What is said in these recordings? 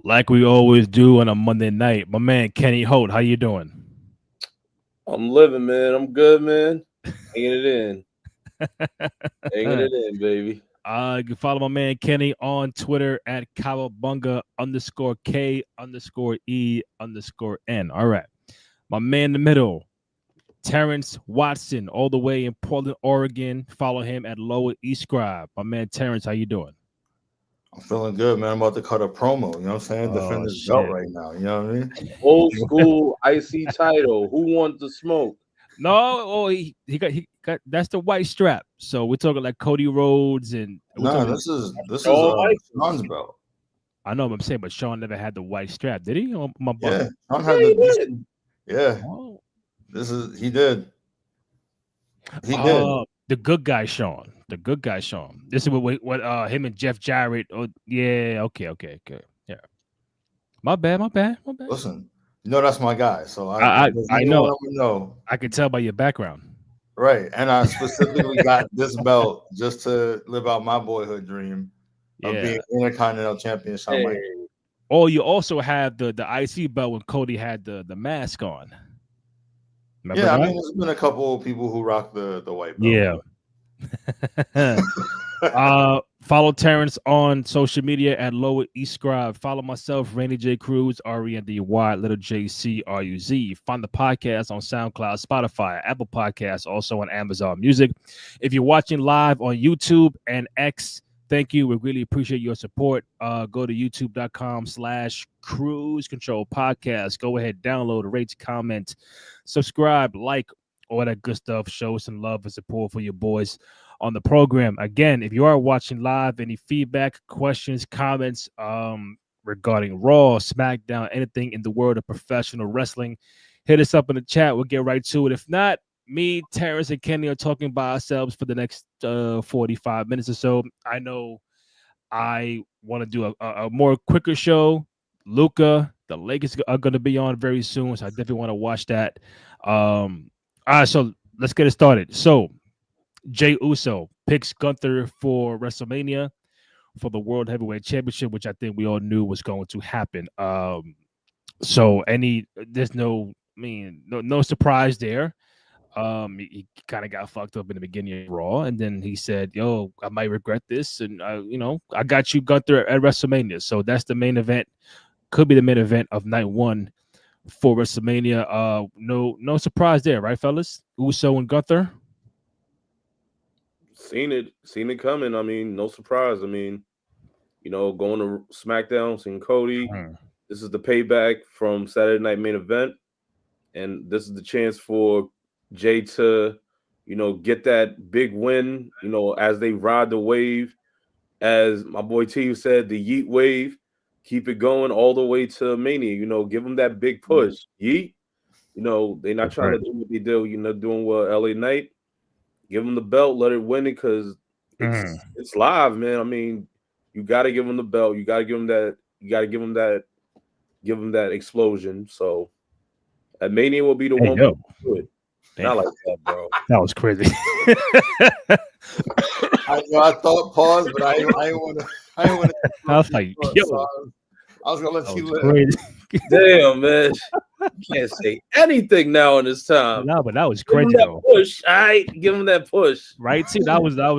Like we always do on a Monday night. My man Kenny Holt, how you doing? I'm living, man. I'm good, man. Hanging it in. Hanging it in, baby. You can follow my man Kenny on Twitter at Kawabunga _K_E_N. All right. My man in the middle, Terrence Watson, all the way in Portland, Oregon. Follow him at Lower East Scribe. My man Terrence, how you doing? I'm feeling good, man. I'm about to cut a promo. You know what I'm saying? Oh Defend this belt shit. right now. You know what I mean? Old school IC title. Who wants the smoke? No, oh he got that's the white strap. So we're talking like Cody Rhodes and we're Nah, talking this is Shawn Michaels. Sean's belt. I know what I'm saying, but Sean never had the white strap, did he? Or my Yeah, bugging? Sean Yeah, had he the did. yeah. Oh, This is he did. He did. the good guy Sean. The good guy Sean. This is what him and Jeff Jarrett. Oh yeah, okay. Yeah. My bad. Listen, you know that's my guy. So I if I, there's I anyone know. I would know, I can tell by your background. right? And I specifically got this belt just to live out my boyhood dream of Yeah. being Intercontinental Champion Shawn Hey, Michaels. Oh, you also have the IC belt when Cody had the mask on. Remember Yeah, I that? mean, there's been a couple of people who rock the white belt. Yeah. Follow Terrence on social media at Lower East Scribe. Follow myself, Randy J. Cruz, RENDY, little JCRUZ. Find the podcast on SoundCloud, Spotify, Apple Podcasts, also on Amazon Music. If you're watching live on YouTube and X, thank you. We really appreciate your support. Go to youtube.com/Cruise Control Podcast. Go ahead, download, rate, comment, subscribe, like, all that good stuff. Show some love and support for your boys on the program. Again, if you are watching live, any feedback, questions, comments regarding Raw, SmackDown, anything in the world of professional wrestling, hit us up in the chat. We'll get right to it. If not, me, Terrence, and Kenny are talking by ourselves for the next 45 minutes or so. I know I want to do a more quicker show. Luca, the Lakers are going to be on very soon, so I definitely want to watch that. All right, so let's get it started. So Jay Uso picks Gunther for WrestleMania for the World Heavyweight Championship, which I think we all knew was going to happen. So there's no surprise there. He kind of got fucked up in the beginning of Raw, and then he said, "Yo, I might regret this," and I got you, Gunther, at WrestleMania. So that's the main event. Could be the main event of night one for WrestleMania. No surprise there, right, fellas? Uso and Gunther. seen it coming. I mean, no surprise. I mean, going to SmackDown, seeing Cody. Mhm. This is the payback from Saturday Night Main Event, and this is the chance for Jay to, get that big win. As they ride the wave, as my boy T said, the Yeet wave, keep it going all the way to Mania. Give them that big push. Yeet. They're not That's trying to right. do what they do. Doing what LA Knight. Give them the belt, let it win it, because Mhm. it's live, man. I mean, you got to give them the belt. You got to give them that. You got to give them that explosion. So at Mania will be the Hey, one yo, to do it. damn, Not like that, bro. that was crazy. I thought pause, but I didn't want to. I didn't want to. I was like, yo, So I was gonna that let you was live. crazy. Damn, man. You can't say anything now in this time. No, but that was Give him crazy that though, push. All right. Give him that push. right? See, that was. Pause.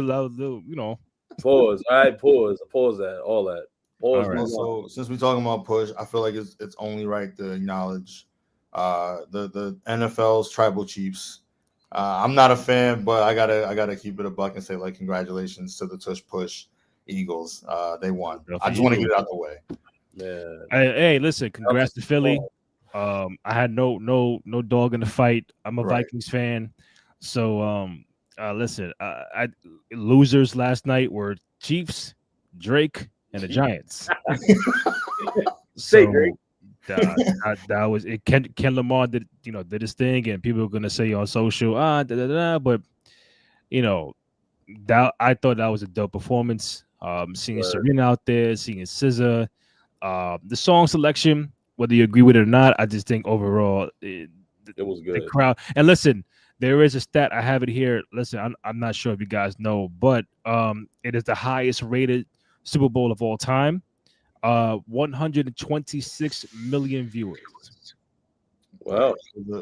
All right. Pause. Pause that. All that. All Pause. right. Move on. Also, since we're talking about push, I feel like it's only right to acknowledge the NFL's tribal chiefs. I'm not a fan, but I gotta keep it a buck and say like congratulations to the Tush Push Eagles. They won. I just want to get it out the way. Man. Hey, listen, congrats to Philly. I had no dog in the fight. I'm a Right. Vikings fan, so listen, I losers last night were Chiefs, Drake, and the Giants. Say, Drake. So that was it. Ken Lamar did his thing, and people are gonna say on social but you know that I thought that was a dope performance. Seeing Word. Serena out there, seeing SZA, the song selection, whether you agree with it or not, I just think overall It was the good. crowd. And listen, there is a stat I have it here. Listen, I'm not sure if you guys know, but it is the highest rated Super Bowl of all time. 126 million viewers. Wow.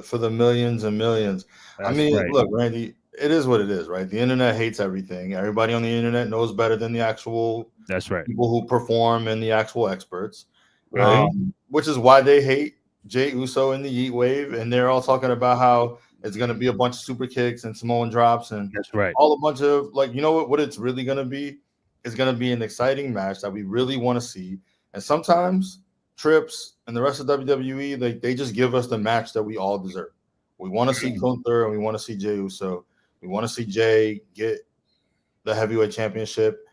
For the millions and millions. I That's mean, right. look, Randy, it is what it is, right? The internet hates everything. Everybody on the internet knows better than the actual That's right. people who perform and the actual experts, Right. which is why they hate Jay Uso in the Heat Wave, and they're all talking about how it's going to be a bunch of super kicks and Samoan drops and That's right. all a bunch of like, you know what it's really going to be? It's going to be an exciting match that we really want to see. And sometimes Trips and the rest of WWE, they just give us the match that we all deserve. We want to see Gunther and we want to see Jey Uso. We want to see Jay get the heavyweight championship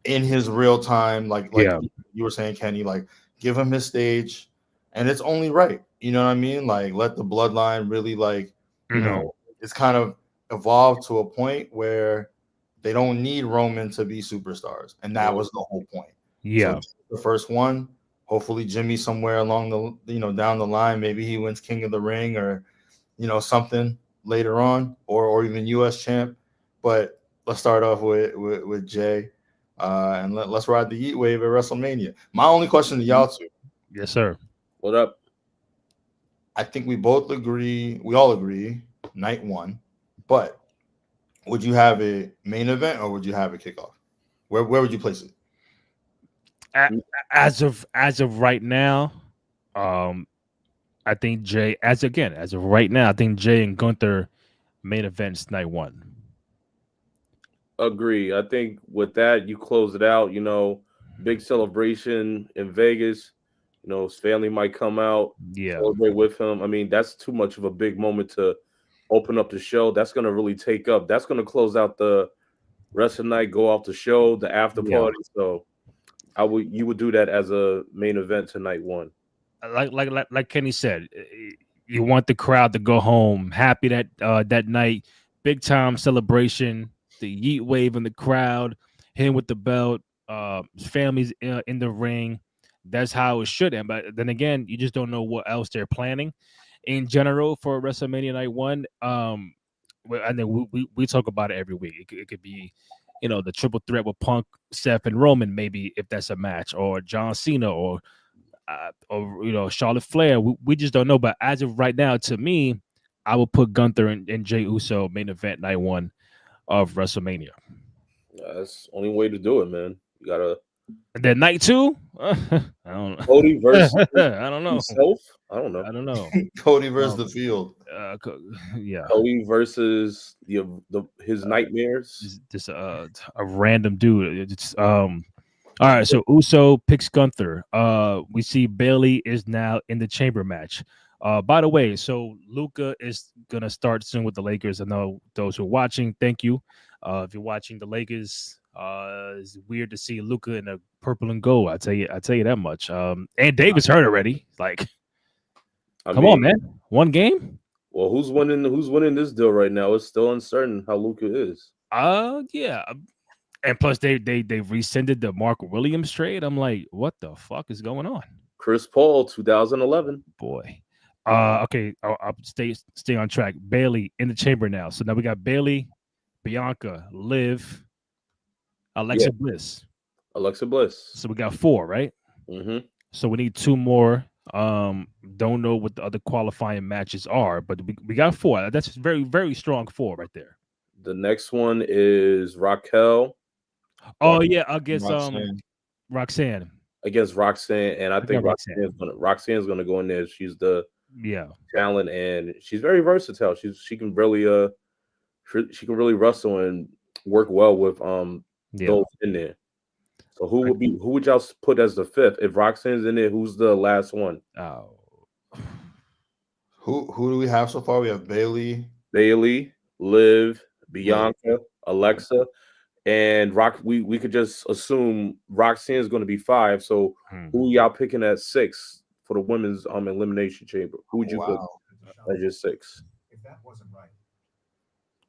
in his real time, like Yeah. you were saying, Kenny, like give him his stage, and it's only right. You know what I mean? Like let the bloodline really it's kind of evolved to a point where they don't need Roman to be superstars, and that was the whole point. Yeah. So the first one, hopefully Jimmy somewhere along the down the line, maybe he wins King of the Ring or something later on, or even U.S. champ. But let's start off with Jay, and let's ride the heat wave at WrestleMania. My only question to y'all two, Yes, sir. What up? I think we all agree, night one, but would you have a main event or would you have a kickoff? Where would you place it? As of right now, I think Jay. As of right now, I think Jay and Gunther main events night one. Agree. I think with that, you close it out. Big celebration in Vegas. His family might come out, Yeah. celebrate with him. I mean, that's too much of a big moment to open up the show. That's going to really take up. That's going to close out the rest of the night, go off the show, the after party. So you would do that as a main event tonight one. Like Kenny said, you want the crowd to go home happy that night, big time celebration, the yeet wave in the crowd, him with the belt, his family's in the ring. That's how it should end. But then again, you just don't know what else they're planning in general for WrestleMania night one. I think we talk about it every week. It could be, the triple threat with Punk, Seth, and Roman, maybe if that's a match, or John Cena, or Charlotte Flair. We just don't know. But as of right now, to me, I would put Gunther and Jey Uso main event night one of WrestleMania. That's the only way to do it, man. You gotta. And then night two, I don't know. Cody versus I don't know. himself. I don't know. I don't know. Cody versus the Field. Yeah. Cody versus his nightmares. Just a random dude. It's all right. So Uso picks Gunther. We see Bailey is now in the chamber match. By the way, so Luka is gonna start soon with the Lakers. I know those who are watching. Thank you. If you're watching the Lakers, it's weird to see Luka in a purple and gold. I tell you that much. And Davis hurt already. Like, come on, man. One game. Well, who's winning this deal right now? It's still uncertain how Luka is. Yeah. And plus, they rescinded the Mark Williams trade. I'm like, what the fuck is going on? Chris Paul, 2011. Boy. Okay. I'll stay on track. Bailey in the chamber now. So now we got Bailey, Bianca, Liv, Alexa Bliss. So we got 4, right? Mm-hmm. So we need 2 more. Don't know what the other qualifying matches are, but we got 4. That's very, very strong 4 right there. The next one is Raquel. Oh yeah, against Roxanne. Against Roxanne, and I think Roxanne's gonna go in there. She's the talent, and she's very versatile. She can really wrestle and work well with those in there. So who would y'all put as the 5th? If Roxanne's in there, who's the last one? Oh, who do we have so far? We have Bailey, Liv, Bianca, Alexa, and we could just assume Roxanne's going to be 5. So who y'all picking at 6 for the women's elimination chamber? Who would you put as your 6? If that wasn't right.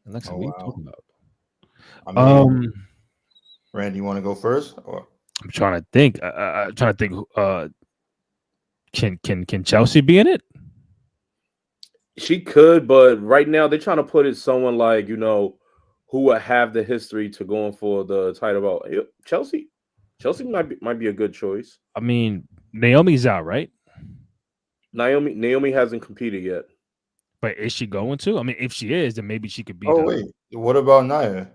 Alexa, what are you talking about? Randy, you want to go first? Or? I'm trying to think. Can Chelsea be in it? She could, but right now they're trying to put it someone like who would have the history to going for the title. About Chelsea. Chelsea might be a good choice. I mean, Naomi's out, right? Naomi hasn't competed yet. But is she going to? I mean, if she is, then maybe she could be Oh the. wait, what about Nia?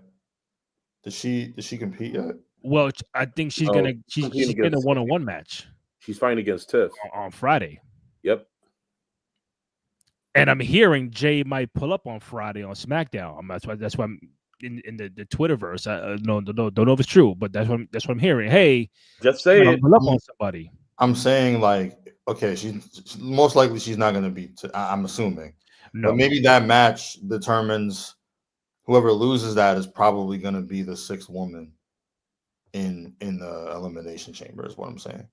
Did she compete yet? Well, I think she's Oh, gonna competing she's getting a against one-on-one match she's fighting against Tiff. on Friday. Yep. And I'm hearing Jay might pull up on Friday on SmackDown. That's why I'm in the Twitterverse. I don't know if it's true, but that's what I'm hearing. Hey, Just say it. pull up on somebody. I'm saying like, okay, she's most likely she's not going to beat. I'm assuming, No, but maybe that match determines whoever loses. That is probably going to be the sixth woman in the elimination chamber. Is what I'm saying.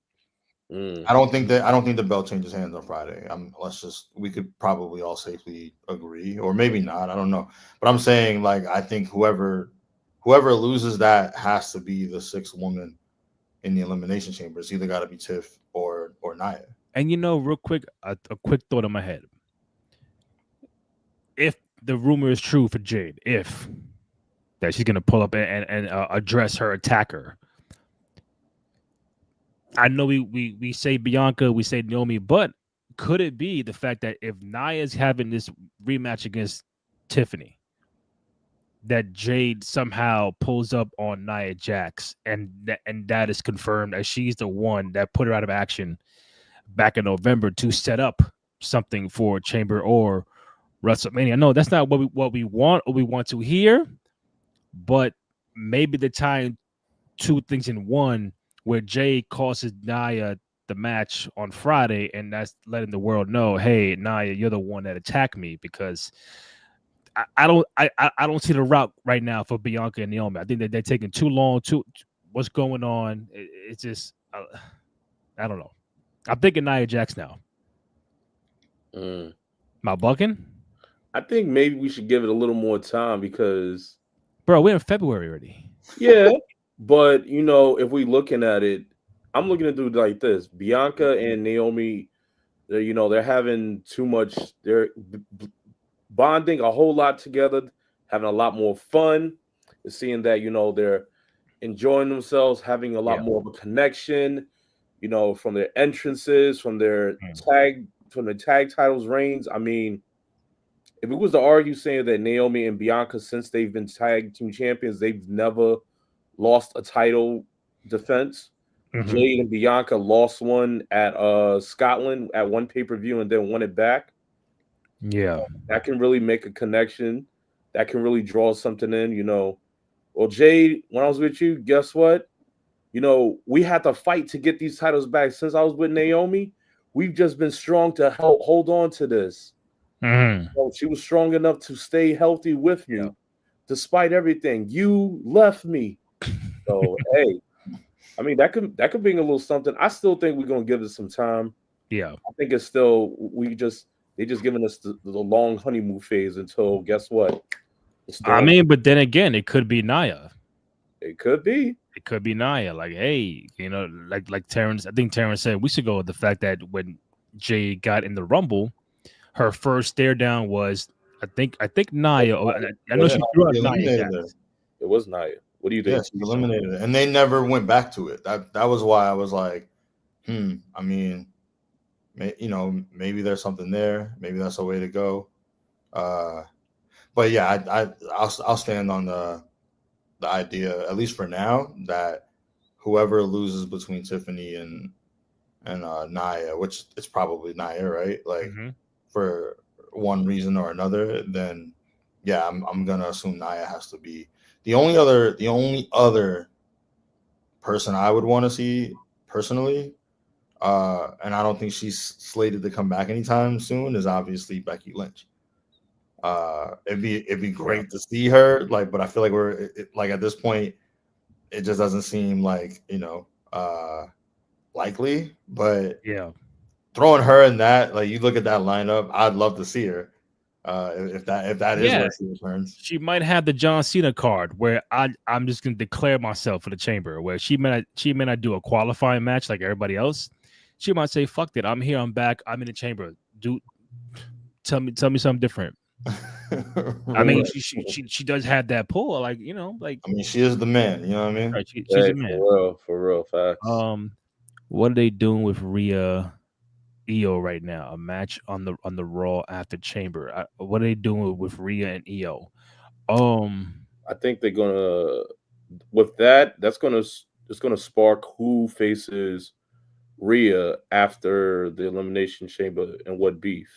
I don't think the belt changes hands on Friday. We could probably all safely agree, or maybe not. I don't know, but I'm saying like I think whoever loses that has to be the sixth woman in the elimination chamber. It's either got to be Tiff or Nia. and real quick, a quick thought in my head. If the rumor is true for Jade, if that she's gonna pull up and address her attacker. I know we say Bianca, we say Naomi, but could it be the fact that if Nia's having this rematch against Tiffany, that Jade somehow pulls up on Nia Jax, and that is confirmed as she's the one that put her out of action back in November to set up something for Chamber or WrestleMania? No, that's not what we want or we want to hear, but maybe they're tying two things in one, where Jay causes Nia the match on Friday, and that's letting the world know, hey, Nia, you're the one that attacked me, because I don't see the route right now for Bianca and Naomi. I think that they're taking too long. What's going on? It's just I don't know. I'm thinking Nia Jax now. My bucking? I think maybe we should give it a little more time because, bro, we're in February already. Yeah. But, if we're looking at it, I'm looking at it like this. Bianca and Naomi, they're having too much. They're bonding a whole lot together, having a lot more fun. Seeing that, they're enjoying themselves, having a lot more of a connection, from their entrances, from their tag titles reigns. I mean, if it was to argue saying that Naomi and Bianca, since they've been tag team champions, they've never lost a title defense. Jade and Bianca lost one at Scotland at one pay-per-view and then won it back. Yeah. That can really make a connection. That can really draw something in, Well, Jade, when I was with you, guess what? We had to fight to get these titles back. Since I was with Naomi, we've just been strong to hold on to this. She was strong enough to stay healthy with me despite everything. You left me. So hey, I mean that could bring a little something. I still think we're gonna give it some time. Yeah, I think it's still they just giving us the long honeymoon phase until guess what? I mean, but then again, it could be Nia. It could be. It could be Nia. Like, hey, like Terrence. I think Terrence said weeks ago the fact that when Jay got in the Rumble, her first stare down was I think Nia. I know she threw out Nia. It was Nia. What do you think? Yes, he eliminated it, and they never went back to it. That was why I was like, I mean, maybe there's something there. Maybe that's a way to go. But yeah, I'll stand on the idea, at least for now, that whoever loses between Tiffany and Nia, which it's probably Nia, right? Like for one reason or another, then yeah, I'm gonna assume Nia has to be the only other person I would want to see personally, and I don't think she's slated to come back anytime soon, is obviously Becky Lynch. It'd be great to see her, but I feel like we're at this point, it just doesn't seem like likely. But yeah, throwing her in that, you look at that lineup, I'd love to see her. If that is where she returns, she might have the John Cena card where I'm just gonna declare myself for the chamber. Where she may not do a qualifying match like everybody else. She might say, "Fuck it, I'm here, I'm back, I'm in the chamber. Tell me something different." I mean, Rhea. she does have that pull, like like I mean, she is the man. You know what I mean? right, she's a Hey, man. for real, facts. What are they doing with Rhea EO right now? A match on the Raw after Chamber. What are they doing with Rhea and EO? I think they're gonna with that. It's gonna spark who faces Rhea after the Elimination Chamber and what beef.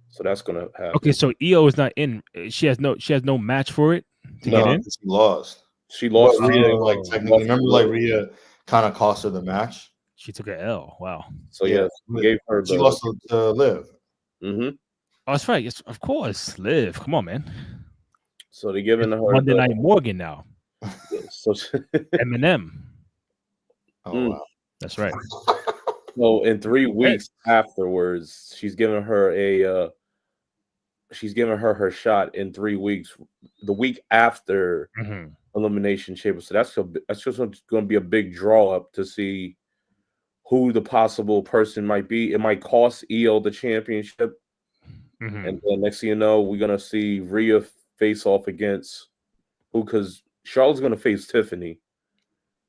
So that's gonna Okay, happen. so EO is not in. She has no match for it to get No, in. she lost. She But lost. Rhea, like Oh, technically, Lost remember, like Rhea kind of cost her the match. she took a L. Wow. So Yeah, yes, gave her she the. lost to Liv. Hmm. Oh, that's right. Yes, of course. Liv. Come on, man. So they're giving It's her Monday the. Night Morgan now. So, Eminem. Oh Mm. wow. That's right. So in 3 weeks Yes. afterwards, she's giving her her shot in 3 weeks. The week after Mhm. Elimination Chamber. So that's just going to be a big draw up to see who the possible person might be. It might cost EO the championship, and Mhm. then next thing you know, we're gonna see Rhea face off against who? Because Charlotte's gonna face Tiffany.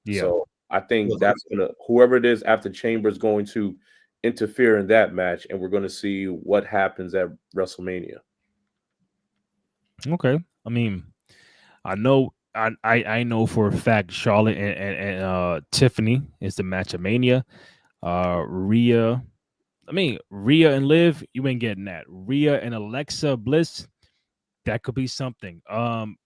Yeah. So I think that's gonna whoever it is after Chamber is going to interfere in that match, and we're gonna see what happens at WrestleMania. Okay. I mean, I know. I know for a fact Charlotte and Tiffany is the match of Mania. Rhea. I mean, Rhea and Liv, you ain't getting that. Rhea and Alexa Bliss, that could be something.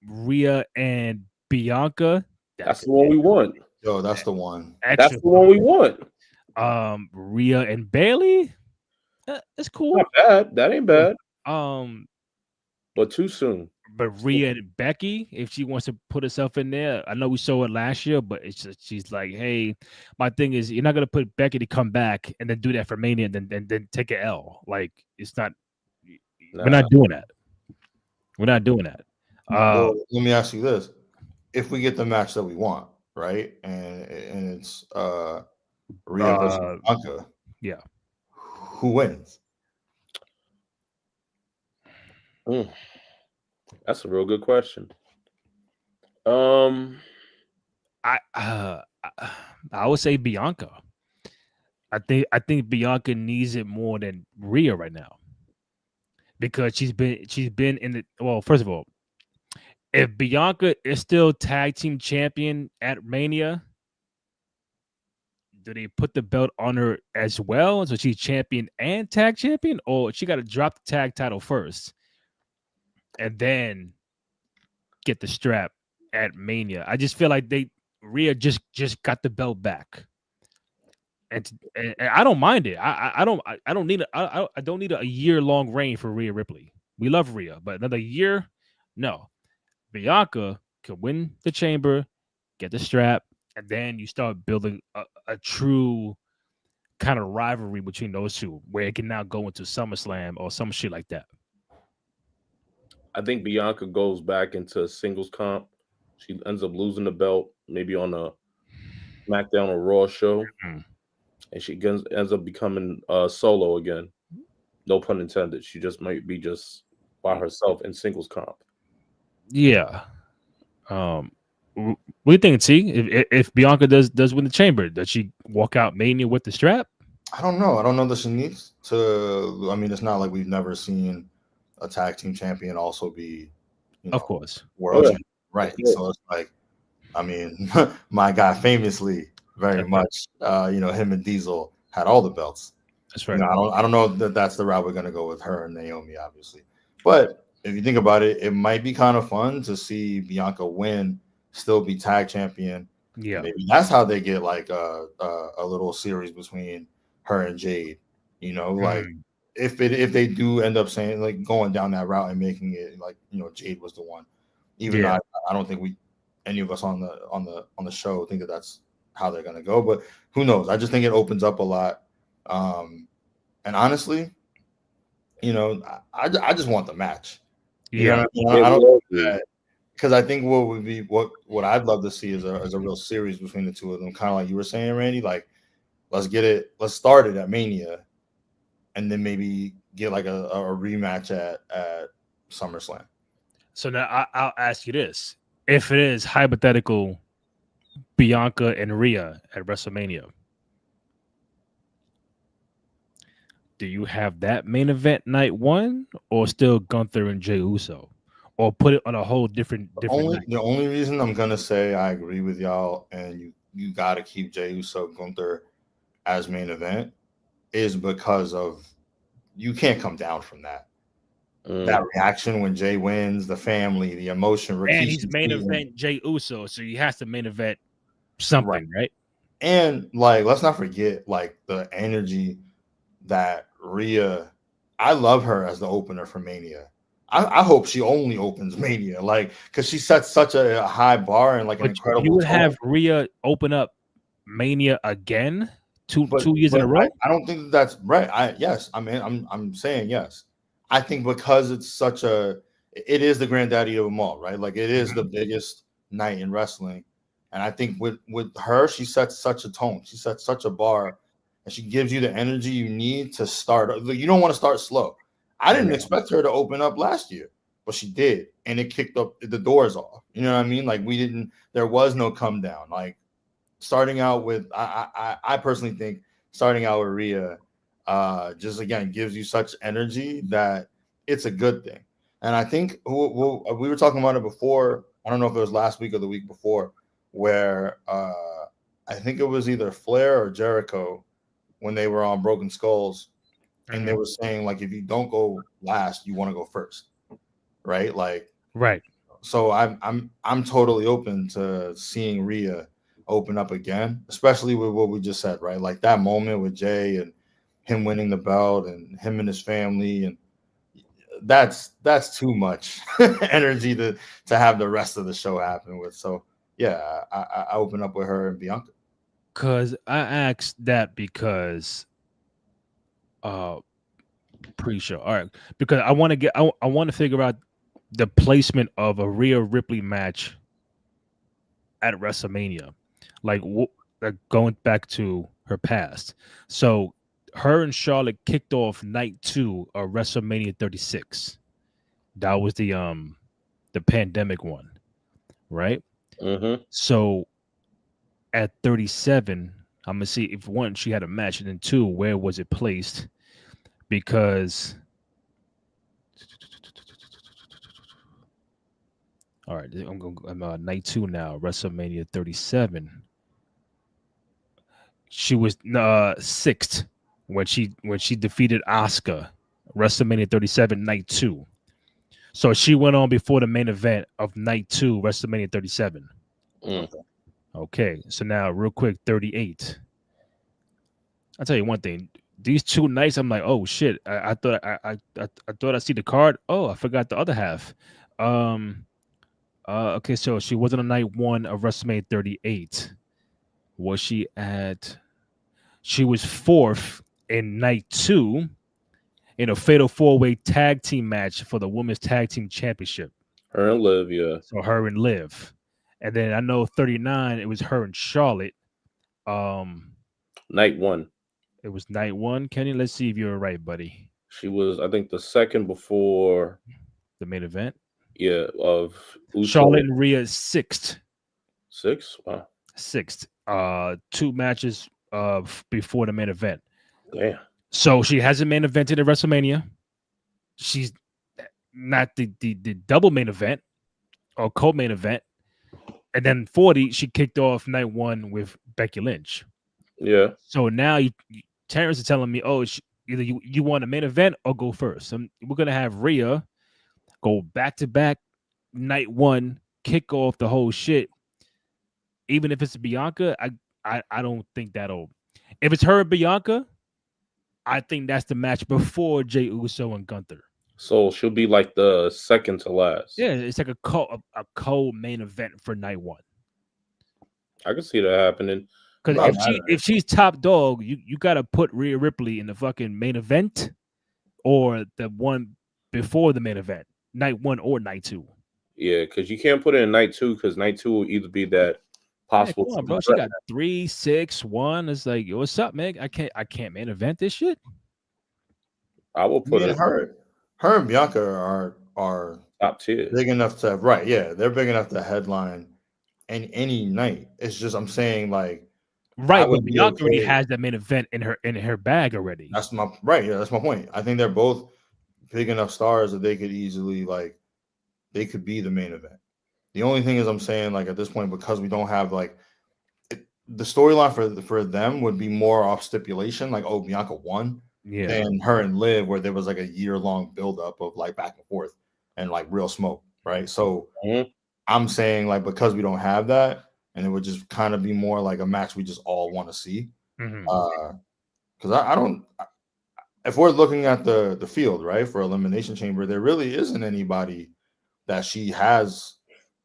Rhea and Bianca, that That's the could one we want. Yo, that's the one. That's extra. the one we want. Rhea and Bailey, it's cool. Not bad. That ain't bad. Um, But too soon. but Rhea and Becky, if she wants to put herself in there, I know we saw it last year, but it's just she's like, hey, my thing is you're not gonna put Becky to come back and then do that for Mania and then take a L. Like it's not. We're Nah. not doing that. We're not doing that. Well, let me ask you this: if we get the match that we want, right, and it's Rhea versus Bianca, Yeah. who wins? That's a real good question. Um, I would say Bianca. I think Bianca needs it more than Rhea right now because she's been in the first of all, if Bianca is still tag team champion at Mania, do they put the belt on her as well? So she's champion and tag champion, or she got to drop the tag title first and then get the strap at Mania? I just feel like Rhea just got the belt back. And I don't mind it. I don't need I don't need a year long reign for Rhea Ripley. We love Rhea, but another year, no. Bianca could win the chamber, get the strap, and then you start building a true kind of rivalry between those two, where it can now go into SummerSlam or some shit like that. I think Bianca goes back into singles comp. She ends up losing the belt, maybe on a SmackDown or Raw show, Mhm. and she ends up becoming solo again. No pun intended. She just might be just by herself in singles comp. Yeah. What do you think? See, if Bianca does win the chamber, does she walk out Mania with the strap? I don't know. I don't know that she needs to. I mean, it's not like we've never seen a tag team champion also be, Of course. world Yeah. champion, right? Yeah. So it's like, I mean, my guy famously very much, him and Diesel had all the belts. That's right. I don't know that that's the route we're gonna go with her and Naomi, obviously. But if you think about it, it might be kind of fun to see Bianca win, still be tag champion. Yeah. Maybe that's how they get like a little series between her and Jade. Like if they do end up saying like going down that route and making it like Jade was the one, even though I don't think any of us on the show think that that's how they're gonna go. But who knows? I just think it opens up a lot. And honestly, I just want the match. Yeah. I don't because I think what would be what I'd love to see is a real series between the two of them, kind of like you were saying, Randy. Like, let's start it at Mania, and then maybe get like a rematch at SummerSlam. So now I'll ask you this: if it is hypothetical, Bianca and Rhea at WrestleMania, do you have that main event night one, or still Gunther and Jey Uso, or put it on a whole different night? The only reason I'm gonna say I agree with y'all, and you got to keep Jey Uso Gunther as main event, is because of you can't come down from that. That reaction when Jay wins, the family, the emotion. And he's main event Jey Uso, so he has to main event something, right? And like, let's not forget like the energy that Rhea. I love her as the opener for Mania. I hope she only opens Mania, like, because she sets such a high bar and like an incredible. You would have Rhea open up Mania again two years in a row. I don't think that's right. I'm saying yes. I think because it is the granddaddy of them all, right? Like it is the biggest night in wrestling, and I think with her, she sets such a tone. She sets such a bar, and she gives you the energy you need to start. You don't want to start slow. I didn't expect her to open up last year, but she did, and it kicked up the doors off. You know what I mean? Like there was no come down. Like starting out with, I personally think starting out with Rhea, just again gives you such energy that it's a good thing. And I think we were talking about it before. I don't know if it was last week or the week before, where I think it was either Flair or Jericho when they were on Broken Skulls. And they were saying, like, if you don't go last, you want to go first, right? Like, right. So I'm totally open to seeing Rhea open up again, especially with what we just said, right? Like that moment with Jay and him winning the belt and him and his family, and that's too much energy to have the rest of the show happen with. So yeah, I open up with her and Bianca. Cause I asked that because pre-show. All right, because I want to figure out the placement of a Rhea Ripley match at WrestleMania, like going back to her past. So her and Charlotte kicked off night 2 of WrestleMania 36. That was the pandemic one, right? So at 37, I'm gonna see if one she had a match, and then two, where was it placed? Because all right, I'm night 2 now, WrestleMania 37. She was sixth when she defeated Asuka, WrestleMania 37 night 2. So she went on before the main event of night 2, WrestleMania 37. Okay, so now real quick, 38. I'll tell you one thing. These 2 nights, I'm like, oh shit. I thought I thought I see the card. Oh, I forgot the other half. Okay, so she wasn't on night 1 of WrestleMania 38. Was she at? She was 4th in night 2 in a fatal 4-way tag team match for the women's tag team championship. Her and Liv, yeah. So her and Liv. And then I know 39, it was her and Charlotte. Night 1. It was night 1. Kenny, let's see if you're right, buddy. She was, I think, the second before the main event. Yeah, of Uso. Charlotte and Rhea 6th. 6th? Wow. 6th. 2 matches before the main event. Damn. So she hasn't main evented at WrestleMania. She's not the double main event or co-main event. And then 40, she kicked off night 1 with Becky Lynch. Yeah. So now Terrence is telling me, oh, either you want a main event or go first. We're going to have Rhea go back-to-back night 1, kick off the whole shit. Even if it's Bianca, I don't think that'll... If it's her and Bianca, I think that's the match before Jey Uso and Gunther. So she'll be like the second to last. Yeah, it's like a co-main event for night 1. I can see that happening. Because if she's top dog, you got to put Rhea Ripley in the fucking main event or the one before the main event, night 1 or night 2. Yeah, because you can't put it in night 2 because night 2 will either be that possible. Hey, come on, bro. She got 3, 6, 1. It's like, yo, what's up, man? I can't main event this shit. I will put it. Her and Bianca are are top tier. big enough to right. Yeah, they're big enough to headline any night. It's just I'm saying like I Right, but would be Bianca already okay. has that main event in her bag already. That's my right. Yeah, that's my point. I think they're both big enough stars that they could easily like they could be the main event. The only thing is I'm saying like at this point because we don't have like the storyline for them would be more off stipulation like oh Bianca won Yeah. than her and Liv where there was like a year-long buildup of like back and forth and like real smoke, right? So I'm saying like because we don't have that and it would just kind of be more like a match we just all want to see. Because I don't if we're looking at the field right for Elimination Chamber, there really isn't anybody that she has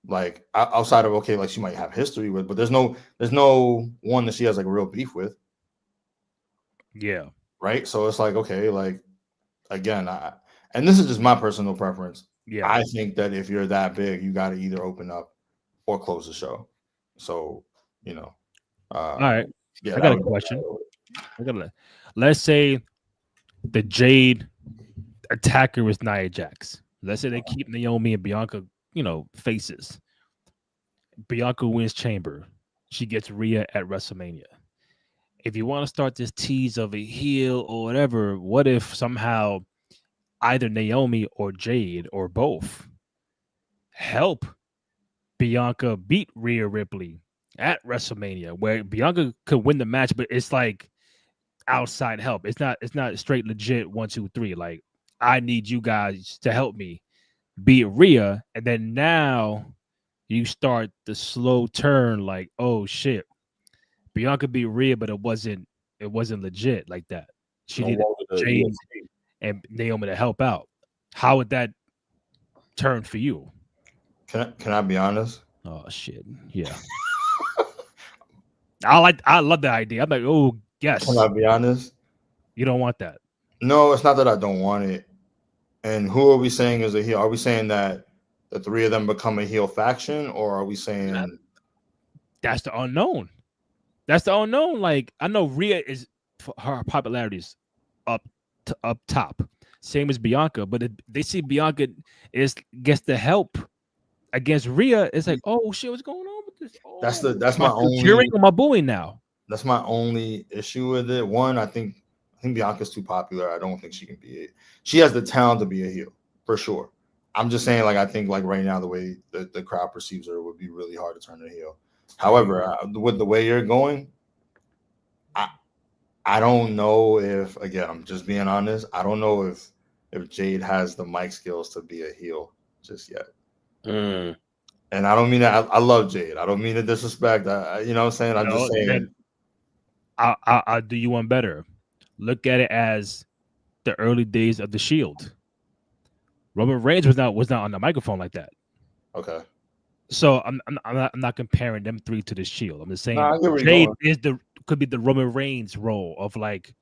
like outside of okay, like she might have history with, but there's no one that she has like a real beef with. Yeah. Right. So it's like, okay, like again, and this is just my personal preference. Yeah. I think that if you're that big, you got to either open up or close the show. So, you know, All right. yeah, I got a question. Let's say the Jade attacker is Nia Jax. Let's say they keep Naomi and Bianca, faces. Bianca wins Chamber. She gets Rhea at WrestleMania. If you want to start this tease of a heel or whatever, what if somehow either Naomi or Jade or both help Bianca beat Rhea Ripley at WrestleMania, where Bianca could win the match, but it's like outside help. It's not straight legit 1, 2, 3. Like I need you guys to help me beat Rhea, and then now you start the slow turn. Like oh shit, Bianca beat Rhea, but it wasn't legit like that. She needed Jade and Naomi to help out. How would that turn for you? Can I be honest? Oh shit, yeah. I love the idea. I'm like, oh yes. Can I be honest? You don't want that. No, it's not that I don't want it. And who are we saying is a heel? Are we saying that the three of them become a heel faction, or are we saying that's the unknown? That's the unknown. Like I know Rhea is her popularity is up top, same as Bianca. But if they see Bianca gets the help against Rhea, it's like, oh shit, what's going on with this? Oh, that's my only cheering or my booing now. That's my only issue with it. One, I think Bianca's too popular. I don't think she can be it. She has the talent to be a heel for sure. I'm just saying, like I think like right now the way the crowd perceives her would be really hard to turn her heel. However, with the way you're going, I don't know if again I'm just being honest. I don't know if Jade has the mic skills to be a heel just yet. And I don't mean that. I love Jade. I don't mean to disrespect. You know what I'm saying? I'm just saying. I'll do you one better. Look at it as the early days of the Shield. Roman Reigns was not on the microphone like that. Okay. So I'm not comparing them three to the Shield. I'm just saying Jade could be the Roman Reigns role of like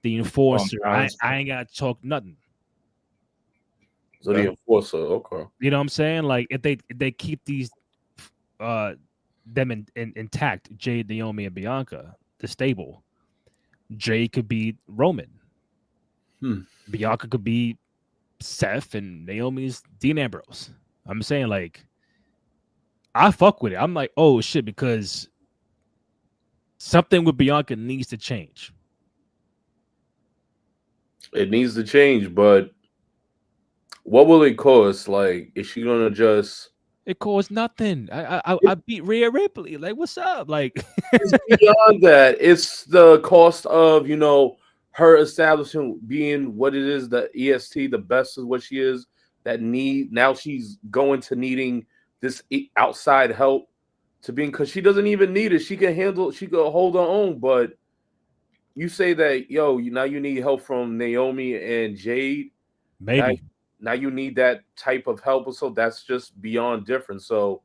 the enforcer. I ain't gotta talk nothing. So the enforcer, okay. You know what I'm saying? Like if they keep these them intact, Jade, Naomi, and Bianca, the stable. Jade could be Roman. Bianca could be Seth, and Naomi's Dean Ambrose. I'm saying like I fuck with it. I'm like, oh shit, because something with Bianca needs to change. It needs to change, but what will it cost? Like, is she gonna just? It costs nothing. I beat Rhea Ripley. Like, what's up? Like, it's beyond that. It's the cost of her establishing being what it is. The EST, the best is what she is. That now she's going to needing this outside help to being because she doesn't even need it. She can hold her own. But you say that now you need help from Naomi and Jade. Maybe. Now you need that type of help. So that's just beyond different. So,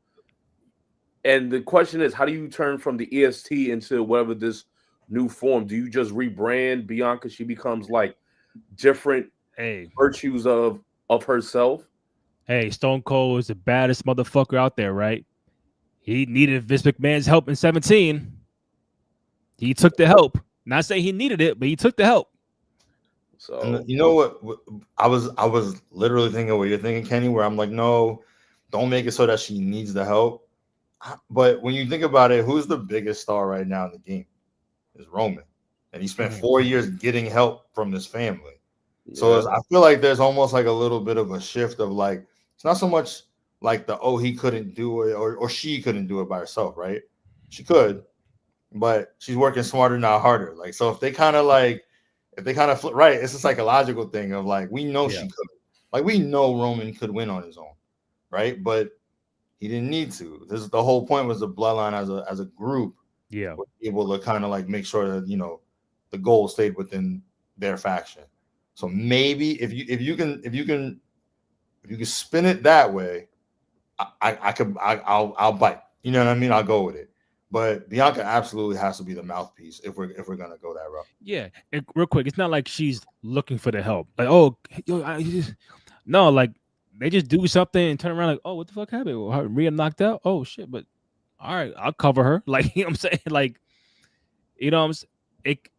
and the question is, how do you turn from the EST into whatever this new form? Do you just rebrand Bianca? She becomes like different virtues of herself. Hey, Stone Cold is the baddest motherfucker out there, right? He needed Vince McMahon's help in 17. He took the help. Not saying he needed it, but he took the help. So you know what? I was literally thinking what you're thinking, Kenny. Where I'm like, no, don't make it so that she needs the help. But when you think about it, who's the biggest star right now in the game? Is Roman, and he spent Mhm. 4 years getting help from his family. So yeah, I feel like there's almost like a little bit of a shift of like it's not so much like the he couldn't do it or she couldn't do it by herself, right? She could, but she's working smarter, not harder. Like so, if they kind of flip right, it's a psychological thing of like we know Yeah. she could, like we know Roman could win on his own, right? But he didn't need to. This is the whole point was the bloodline as a group Yeah. was able to kind of like make sure that the goal stayed within their faction. So maybe if you can spin it that way, I'll bite. You know what I mean? I'll go with it. But Bianca absolutely has to be the mouthpiece if we're gonna go that route. Yeah. And real quick, it's not like she's looking for the help. Like, oh, yo, no, like they just do something and turn around like, oh, what the fuck happened? Well, Rhea knocked out. Oh shit, but all right, I'll cover her. Like, you know what I'm saying? Like,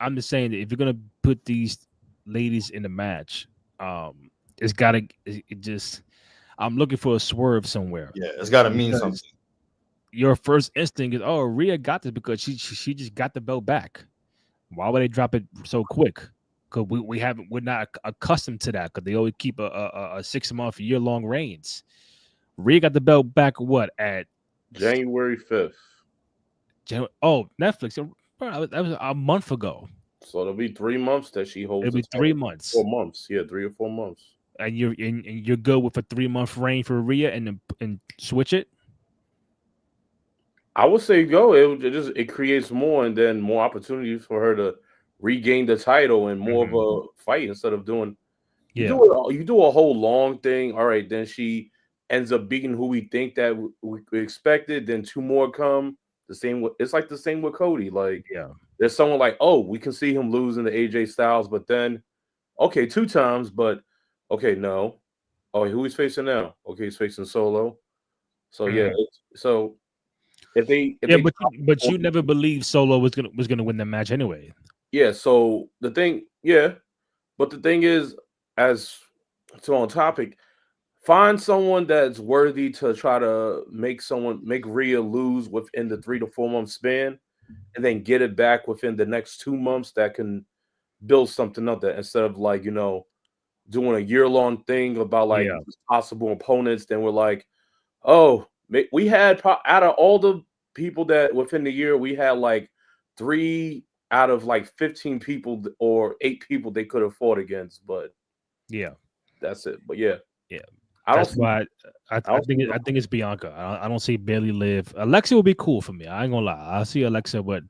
I'm just saying that if you're gonna put these ladies in the match, it's gotta it just I'm looking for a swerve somewhere Yeah, it's got to mean because something. your first instinct is, oh, Rhea got this because she just got the belt back. Why would they drop it so quick? Because we're not accustomed to that because they always keep a 6 month, year-long reigns. Rhea got the belt back what at January 5th. Netflix. Bro, that was a month ago. So it'll be 3 months that she holds It'll the be three title. months, 4 months, yeah, 3 or 4 months. and you're good with a 3 month reign for Rhea, and switch it. I would say go. It creates more and then more opportunities for her to regain the title and more of Mhm. a fight instead of doing Yeah, you do a whole long thing. All right, then she ends up beating who we think that we expected. Then two more come. The same. It's like the same with Cody. Like yeah. there's someone like, oh, we can see him losing to AJ Styles, but then okay, two times, but okay, no. Oh, who he's facing now? Okay, he's facing Solo. So yeah, Mhm. so if Yeah, they but you never believed Solo was gonna win the match anyway. yeah, so the thing, yeah, but the thing is, as so on topic, find someone that's worthy to try to make Rhea lose within the 3 to 4 month span, and then get it back within the next 2 months that can build something up that instead of like doing a year long thing about like Yeah, possible opponents, then we're like, oh, we had out of all the people that within the year we had like 3 out of like 15 people or 8 people they could have fought against, but yeah, that's it. But yeah, yeah. I don't That's see. why I don't see. I think it's Bianca. I don't see Bailey live. Alexa will be cool for me. I ain't gonna lie. I see Alexa, but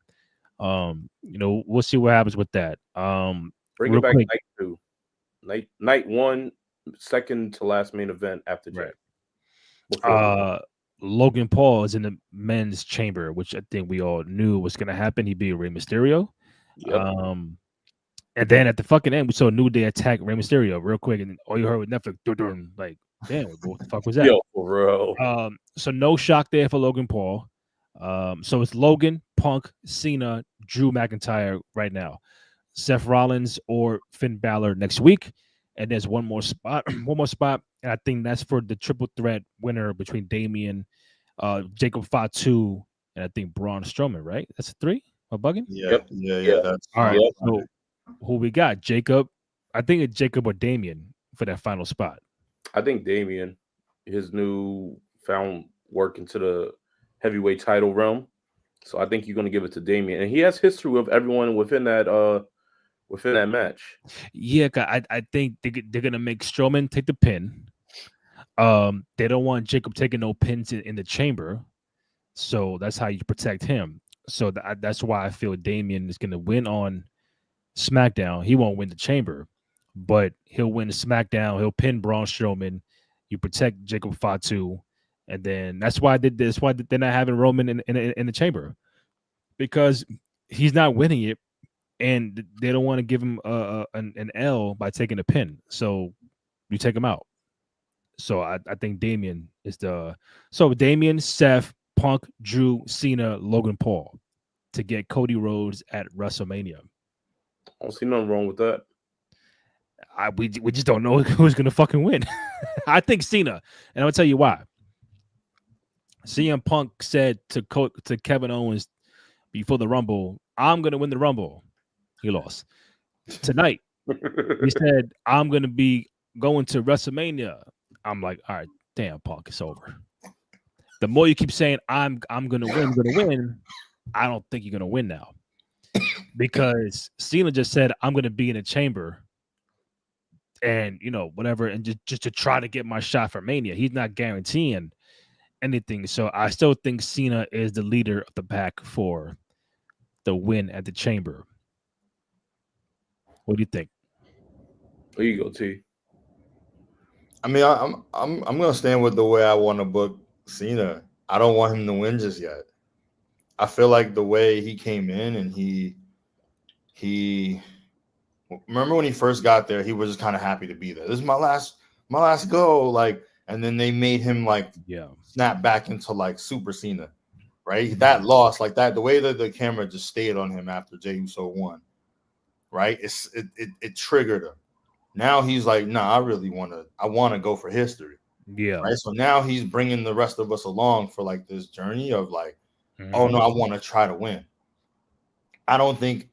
we'll see what happens with that. Bring it Real back quick, night two, night one, second to last main event after Jay right? before Jay. Uh, Logan Paul is in the men's chamber, which I think we all knew was gonna happen. He beat Rey Mysterio. Yep. Um, and then at the fucking end, we saw New Day attack Rey Mysterio real quick, and all you heard was Netflix, dun, like, damn, what the fuck was that? Yo, for real. So no shock there for Logan Paul. So it's Logan, Punk, Cena, Drew McIntyre right now. Seth Rollins or Finn Balor next week. And there's one more spot, and I think that's for the triple threat winner between Damian, Jacob Fatu, and I think Braun Strowman, right? That's a three. Am I bugging? Yeah, Yep. yeah, Yeah. yeah. That's All right. Yep. So who we got? Jacob. I think it's Jacob or Damian for that final spot. I think Damian, his new found work into the heavyweight title realm. So I think you're going to give it to Damian, and he has history with everyone within that match. Yeah, 'cause I think they're gonna make Strowman take the pin. They don't want Jacob taking no pins in the chamber, so that's how you protect him. So that's why I feel Damian is gonna win on SmackDown. He won't win the chamber, but he'll win the SmackDown. He'll pin Braun Strowman. You protect Jacob Fatu, and then that's why they that's why they're not having Roman in the chamber because he's not winning it, and they don't want to give him an L by taking a pin. So you take him out. So I think Damian is Damian, Seth, Punk, Drew, Cena, Logan Paul to get Cody Rhodes at WrestleMania. I don't see nothing wrong with that. we just don't know who's gonna fucking win. I think Cena, and I'll tell you why. CM Punk said to Kevin Owens before the Rumble, "I'm gonna win the Rumble." He lost. Tonight, he said, "I'm gonna be going to WrestleMania." I'm like, all right, damn, Punk, it's over. The more you keep saying I'm gonna win, I don't think you're gonna win now. Because Cena just said, I'm gonna be in a chamber and whatever, and just to try to get my shot for Mania. He's not guaranteeing anything. So I still think Cena is the leader of the pack for the win at the chamber. What do you think? There you go, T. I mean, I'm gonna stand with the way I want to book Cena. I don't want him to win just yet. I feel like the way he came in and he remember when he first got there, he was just kind of happy to be there. This is my last go, like, and then they made him like snap back into like Super Cena, right? That loss, like that, the way that the camera just stayed on him after Jey Uso won, right? It triggered him. Now he's like, nah, I want to go for history. Yeah. Right. So now he's bringing the rest of us along for like this journey of like, oh no, I want to try to win. I don't think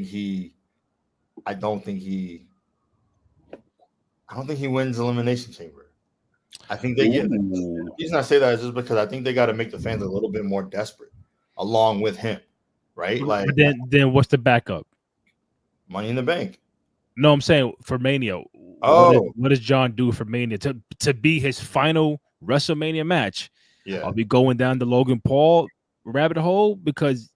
he wins Elimination Chamber. I think they get. The reason I say that is just because I think they got to make the fans a little bit more desperate, along with him, right? Like, but then what's the backup? Money in the Bank. No, I'm saying for Mania. What does John do for Mania to be his final WrestleMania match? Yeah, Are we going down the Logan Paul rabbit hole because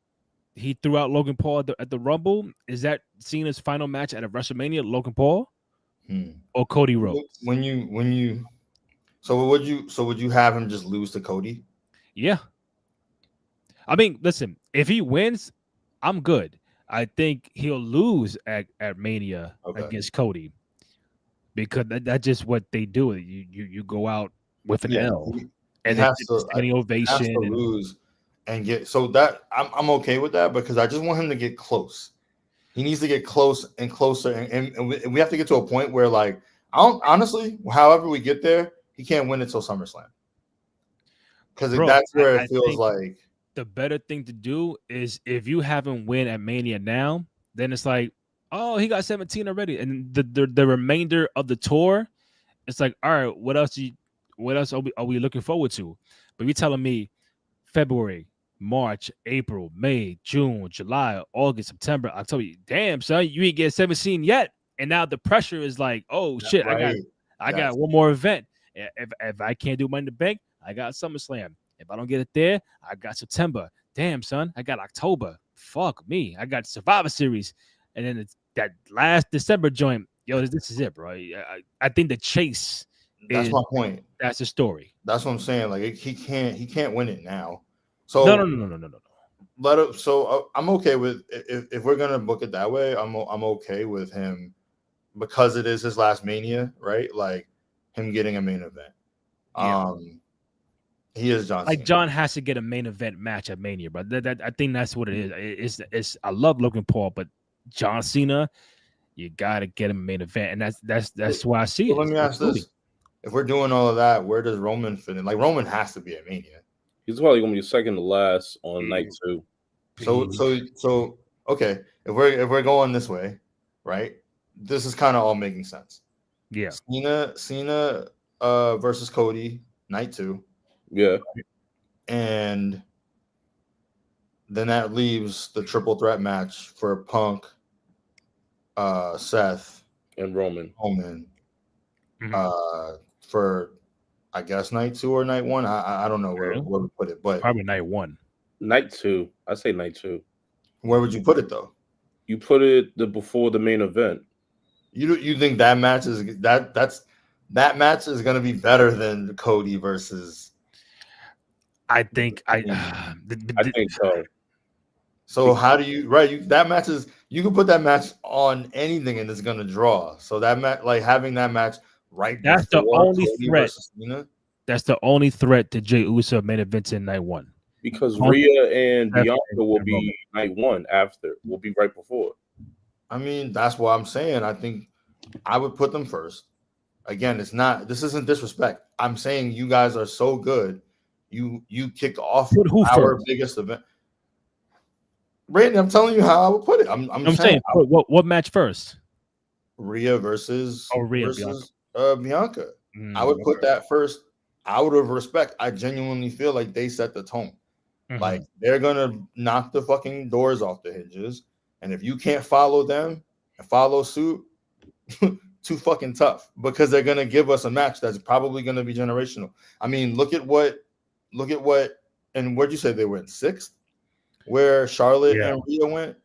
he threw out Logan Paul at the Rumble? Is that Cena's final match at a WrestleMania? Logan Paul or Cody Rhodes? Would you have him just lose to Cody? Yeah. I mean, listen, if he wins, I'm good. I think he'll lose at Mania against Cody because that's just what they do. You go out with an L and has standing ovation and lose and get so that I'm okay with that because I just want him to get close. He needs to get close and closer, and we have to get to a point where like honestly, however we get there, he can't win until SummerSlam because that's where it feels like. The better thing to do is if you haven't win at Mania now, then it's like, oh, he got 17 already, and the remainder of the tour, it's like, all right, what else are we looking forward to? But you're telling me February, March, April, May, June, July, August, September, October. Damn, son, you ain't get 17 yet, and now the pressure is like, oh shit, right. I got one more event. If I can't do Money in the Bank, I got SummerSlam. If I don't get it there, I got September. Damn, son, I got October. Fuck me. I got Survivor Series. And then it's that last December joint. Yo, this is it, bro. I think the chase. That's my point. That's the story. That's what I'm saying. Like he can't win it now. So no. So I'm okay with if we're gonna book it that way. I'm okay with him because it is his last Mania, right? Like him getting a main event. Yeah. He is John. Like John has to get a main event match at Mania, bro. I think that's what it is. It's I love Logan Paul, but John Cena, you gotta get him a main event, and that's why I see it. Let me ask this: if we're doing all of that, where does Roman fit in? Like Roman has to be at Mania. He's probably gonna be second to last on night 2. So okay, if we're going this way, right? This is kind of all making sense. Yeah. Cena versus Cody, night 2. Yeah. And then that leaves the triple threat match for Punk, Seth, and Roman. For I guess night 2 or night 1. I don't know where we put it, but probably night 1. Night 2. I say night 2. Where would you put it though? You put it before the main event. You think that match is that match is gonna be better than Cody versus? I think I think so. So how do you that match is you can put that match on anything and it's gonna draw. So that match, like having that match right, that's the only Cody threat. Cena, that's the only threat to Jey Uso main event in night 1. Because Rhea and Bianca will be night 1 after. Will be right before. I mean, that's what I'm saying. I think I would put them first. Again, this isn't disrespect. I'm saying you guys are so good. You kicked off Put who our first? biggest event. Randy, I'm telling you how I would put it. I'm saying put what match first? Rhea versus Oh, Rhea, Bianca. Bianca. I would put that first. Out of respect. I genuinely feel like they set the tone. Like they're gonna knock the fucking doors off the hinges. And if you can't follow them and follow suit, too fucking tough, because they're gonna give us a match that's probably gonna be generational. I mean, look at what, and where'd you say they went? Sixth, where Charlotte and Rhea went,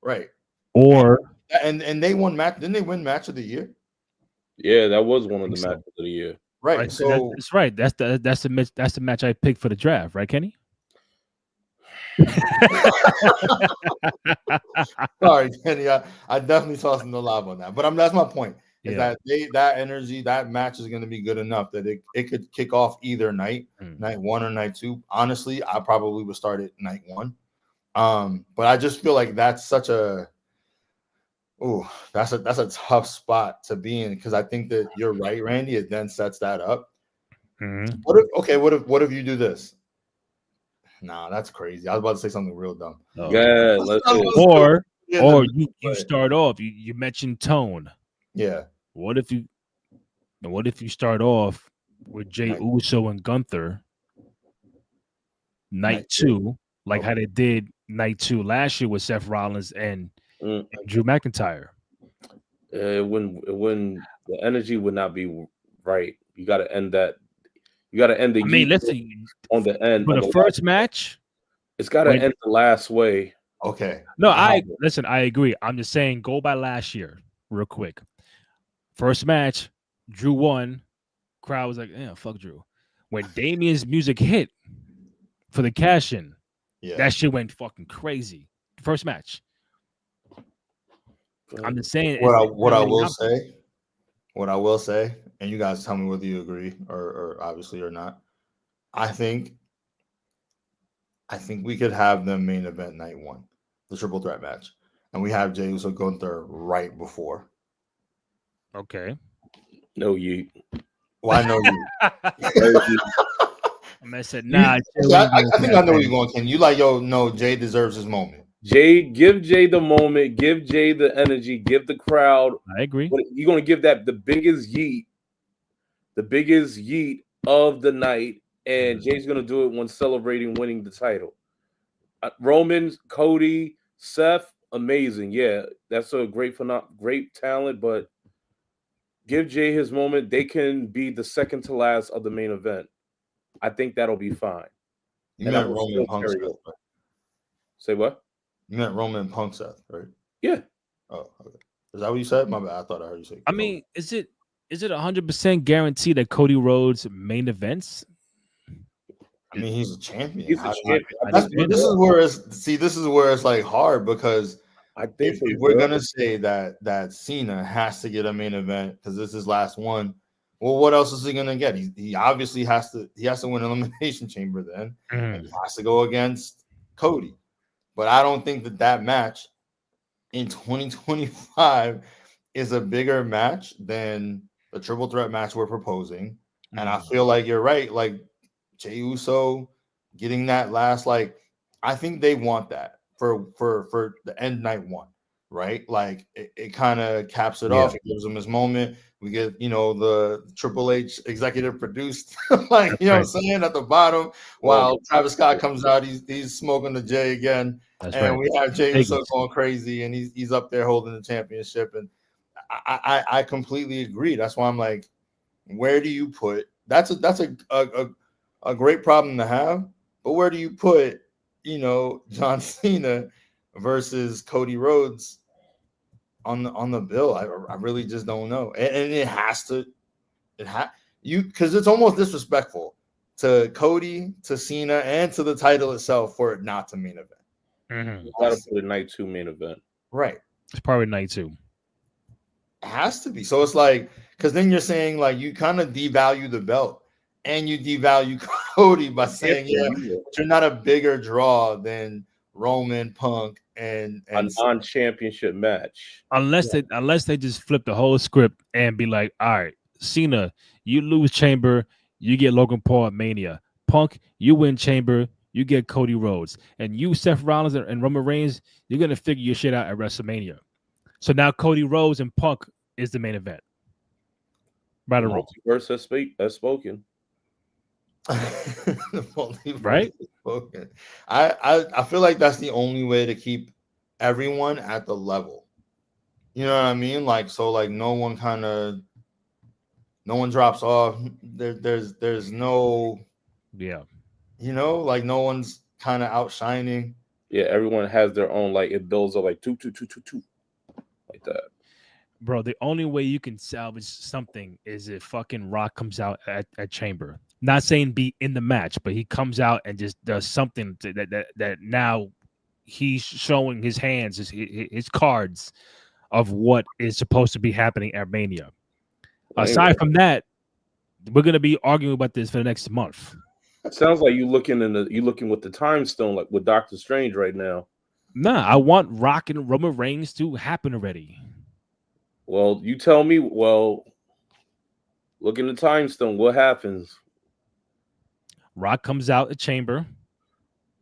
right? Or And they won match. Didn't they win match of the year? Yeah, that was one of the matches of the year. Right. So that's right. That's the match I picked for the draft, right, Kenny? Sorry, Kenny. I definitely tossed him the lob on that. But that's my point. Is that that energy, that match is going to be good enough that it could kick off either night, night one or night two. Honestly, I probably would start at night one. But I just feel like that's such a that's a tough spot to be in, because I think that you're right, Randy. It then sets that up. What if you do this? Nah, that's crazy. I was about to say something real dumb. Yeah, or you start off. You mentioned tone. Yeah. What if you start off with Jey Uso and Gunther night two, like how they did night two last year with Seth Rollins and Drew McIntyre? When the energy would not be right. You got to end that. You got to end the. I mean, listen, on the end for the first match, it's got to end the last way. Okay. No, I agree. I'm just saying, go by last year, real quick. First match, Drew won. Crowd was like, "Yeah, fuck Drew." When Damien's music hit for the cash in, that shit went fucking crazy. First match. I'm just saying. What I will say, and you guys tell me whether you agree or obviously or not. I think we could have them main event night one, the triple threat match, and we have Jey Uso Gunther right before. Okay. No, you. Why no you? I said, nah. I think I know where you're going, Ken. You like, no, Jay deserves his moment. Give Jay the moment. Give Jay the energy. Give the crowd. I agree. You're going to give that the biggest yeet of the night, and Jay's going to do it when celebrating winning the title. Roman, Cody, Seth, amazing. Yeah, that's a great talent, but give Jay his moment. They can be the second to last of the main event. I think that'll be fine. You meant Roman Punk Seth, right? Say what? You meant Roman Punk Seth, right? Yeah. Oh, okay. Is that what you said? My bad. I thought I heard you say. I mean, is it 100% guaranteed that Cody Rhodes main events? I mean, he's a champion. He's a champion. This is where it's like hard, because I think if we're gonna say that Cena has to get a main event because this is his last one, well, what else is he gonna get? He obviously has to win Elimination Chamber then, and he has to go against Cody. But I don't think that match in 2025 is a bigger match than the triple threat match we're proposing. And I feel like you're right. Like Jey Uso getting that last, like, I think they want that for the end night one, right? Like it kind of caps it off. It gives him his moment. We get, the Triple H executive produced, like, you know what I'm saying, at the bottom, while Travis Scott comes out, he's smoking the J again. We have Jey Uso going crazy, and he's up there holding the championship. And I completely agree. That's why I'm like, where do you put? That's a great problem to have, but where do you put, John Cena versus Cody Rhodes on the bill? I really just don't know. And it has to, because it's almost disrespectful to Cody, to Cena, and to the title itself for it not to main event. You gotta put a night two main event. Right. It's probably night two. It has to be. So it's like, because then you're saying, like, you kind of devalue the belt and you devalue Cody by saying, but you're not a bigger draw than Roman, Punk, and A non-championship match. unless they just flip the whole script and be like, all right, Cena, you lose Chamber, you get Logan Paul at Mania. Punk, you win Chamber, you get Cody Rhodes, and you, Seth Rollins and Roman Reigns, you're gonna figure your shit out at WrestleMania. So now Cody Rhodes and Punk is the main event. Right or wrong? Multiverse has spoken. The multiverse Right? has spoken. I feel like that's the only way to keep everyone at the level. You know what I mean? Like, so like no one drops off. There's no, Yeah. you know, like no one's kind of outshining. Yeah, everyone has their own, like it builds up like two, like that. Bro, the only way you can salvage something is if fucking Rock comes out at Chamber. Not saying be in the match, but he comes out and just does something that now he's showing his hands, his cards of what is supposed to be happening at Mania. Aside from that, we're gonna be arguing about this for the next month. It sounds like you looking with the time stone, like with Doctor Strange right now. Nah, I want Rock and Roman Reigns to happen already. Well, you tell me. Well, look in the time stone. What happens? Rock comes out at Chamber,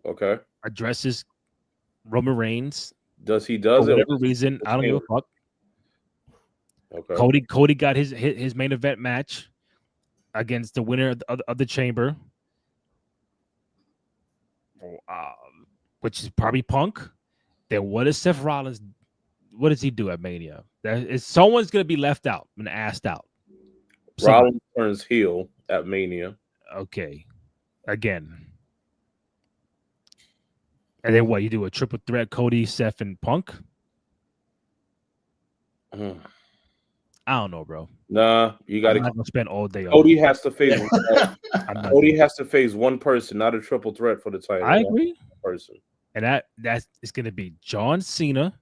Okay. addresses Roman Reigns. Does For it? whatever reason, I don't give a fuck. Okay. Cody got his main event match against the winner of the Chamber, which is probably Punk. Then what does Seth Rollins? What does he do at Mania? Someone's gonna be left out and asked out. Rollins turns heel at Mania. Okay, again, and then what? You do a triple threat: Cody, Seth, and Punk. I don't know, bro. Nah, you got to spend all day. Cody has to face. Cody has to face one person, not a triple threat for the title. I agree. Person, and that's it's gonna be John Cena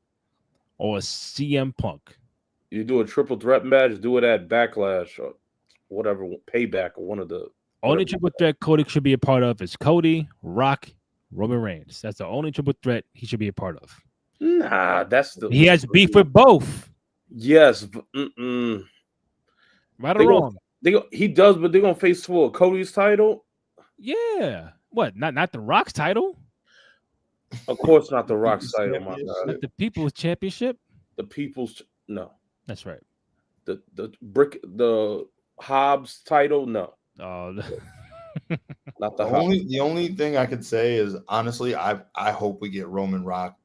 or CM Punk. You do a triple threat match, do it at Backlash or whatever, Payback or one of the only triple threat Cody should be a part of is Cody, Rock, Roman Reigns. That's the only triple threat he should be a part of. Nah, he has beef with both. Yes, right or wrong. He does, but they're gonna face for Cody's title. Yeah, what? Not the Rock's title. Of course, not the Rock's title. My God. Not the People's Championship. The People's no. That's right. The Hobbs title, no. Oh, not the The only thing I could say is honestly, I hope we get Roman Rock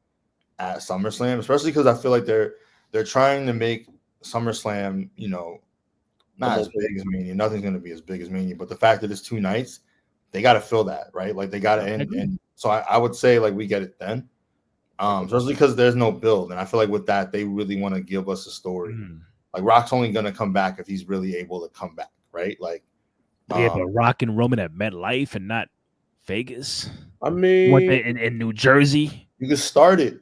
at SummerSlam, especially because I feel like they're trying to make SummerSlam, you know, not as big as Mania. Nothing's going to be as big as Mania, but the fact that it's 2 nights, they got to fill that, right? Like they got to end. And so I would say like we get it then, especially because there's no build, and I feel like with that they really want to give us a story. Like Rock's only going to come back if he's really able to come back, right? Like yeah, but Rock and Roman at MetLife and not Vegas. I mean, in New Jersey, you could start it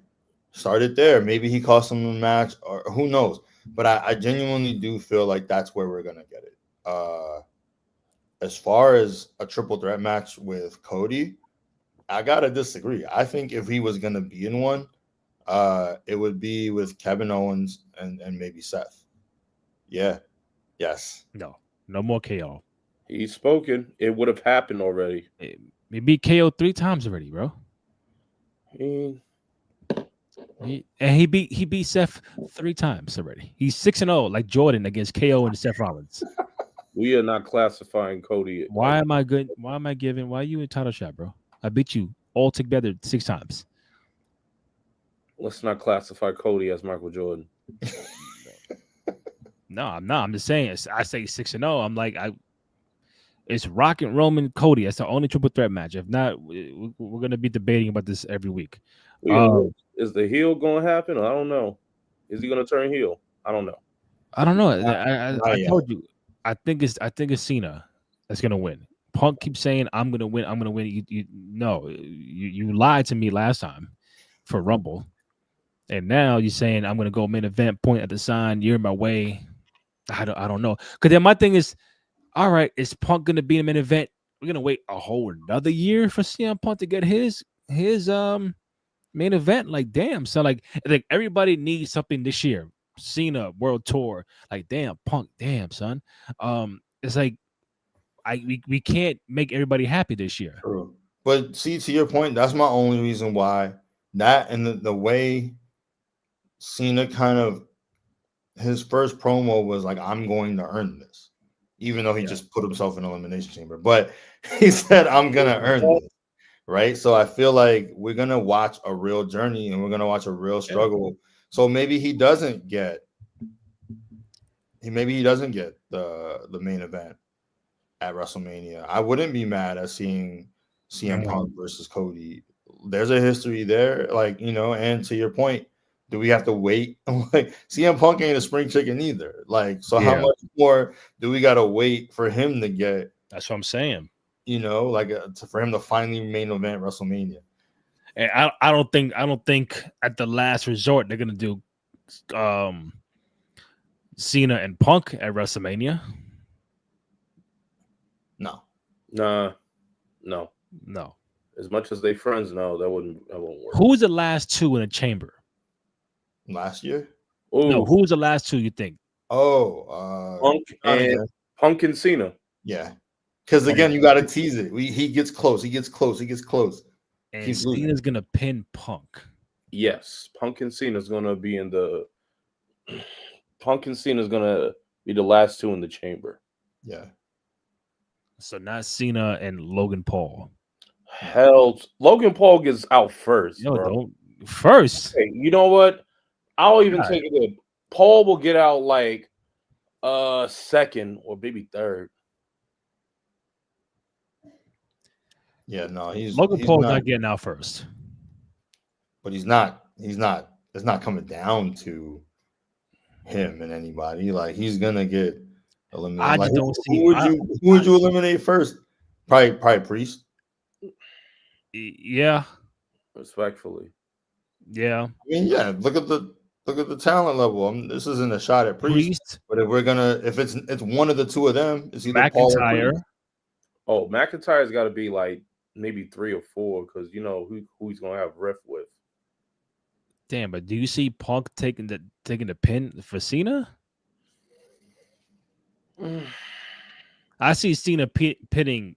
there. Maybe he cost him a match, or who knows. But I genuinely do feel like that's where we're gonna get it. As far as a triple threat match with Cody, I gotta disagree. I think if he was gonna be in one, it would be with Kevin Owens and maybe Seth. Yeah. Yes. No more KO. He's spoken. It would have happened already. He beat KO 3 times already, bro. He beat Seth 3 times already. He's 6-0 like Jordan against KO and Seth Rollins. We are not classifying Cody. Why am I good? Why am I giving? Why are you in title shot, bro? I beat you all together 6 times. Let's not classify Cody as Michael Jordan. No, I'm not. I'm just saying. I say 6-0. I'm like it's Rock and Roman Cody. That's the only triple threat match. If not, we're gonna be debating about this every week. Is the heel going to happen? I don't know. Is he going to turn heel? I don't know. I told you. I think it's Cena that's gonna win. Punk keeps saying I'm gonna win. I'm gonna win. You lied to me last time for Rumble, and now you're saying I'm gonna go main event. Point at the sign. You're in my way. I don't know. Because then my thing is, all right, is Punk gonna be in the main event? We're gonna wait a whole another year for CM Punk to get his Main event, like damn, son. Like everybody needs something this year. Cena World Tour, like damn, Punk, damn, son. It's like we can't make everybody happy this year. True. But see, to your point, that's my only reason why that and the way Cena kind of his first promo was like, I'm going to earn this, even though he just put himself in an elimination chamber. But he said, I'm gonna earn this. Right. So I feel like we're gonna watch a real journey and we're gonna watch a real struggle. So maybe he doesn't get the main event at WrestleMania. I wouldn't be mad at seeing CM Punk versus Cody. There's a history there, like, you know, and to your point, do we have to wait? Like CM Punk ain't a spring chicken either. Like, so how much more do we gotta wait for him to get? That's what I'm saying. You know, like for him to finally main event WrestleMania. And I don't think at the last resort they're gonna do Cena and Punk at WrestleMania. No. No. As much as they friends, no, that won't work. Who was the last two in a chamber? Last year? Ooh. No, who was the last two you think? Punk and Cena. Yeah. Because again, you got to tease it. He gets close. He gets close. And Cena's gonna pin Punk. Yes, Punk and Cena's gonna be in the. Punk and Cena's gonna be the last two in the chamber. Yeah. So not Cena and Logan Paul. Hell, Logan Paul gets out first. Yo, bro. don't first. Hey, you know what? I'll even take it. Paul will get out like second or maybe third. Yeah, no, Logan Paul's not getting out first. But he's not. It's not coming down to him and anybody. Like he's gonna get eliminated. I like, just don't see. Who would you eliminate first? Probably Priest. Yeah. Respectfully. Yeah. I mean, yeah. Look at the talent level. This isn't a shot at Priest. But if it's one of the two of them, it's either Paul or Priest. Oh, McIntyre's got to be like maybe 3 or 4 because you know who he's gonna have riff with. Damn, but do you see Punk taking the pin for Cena? I see Cena pinning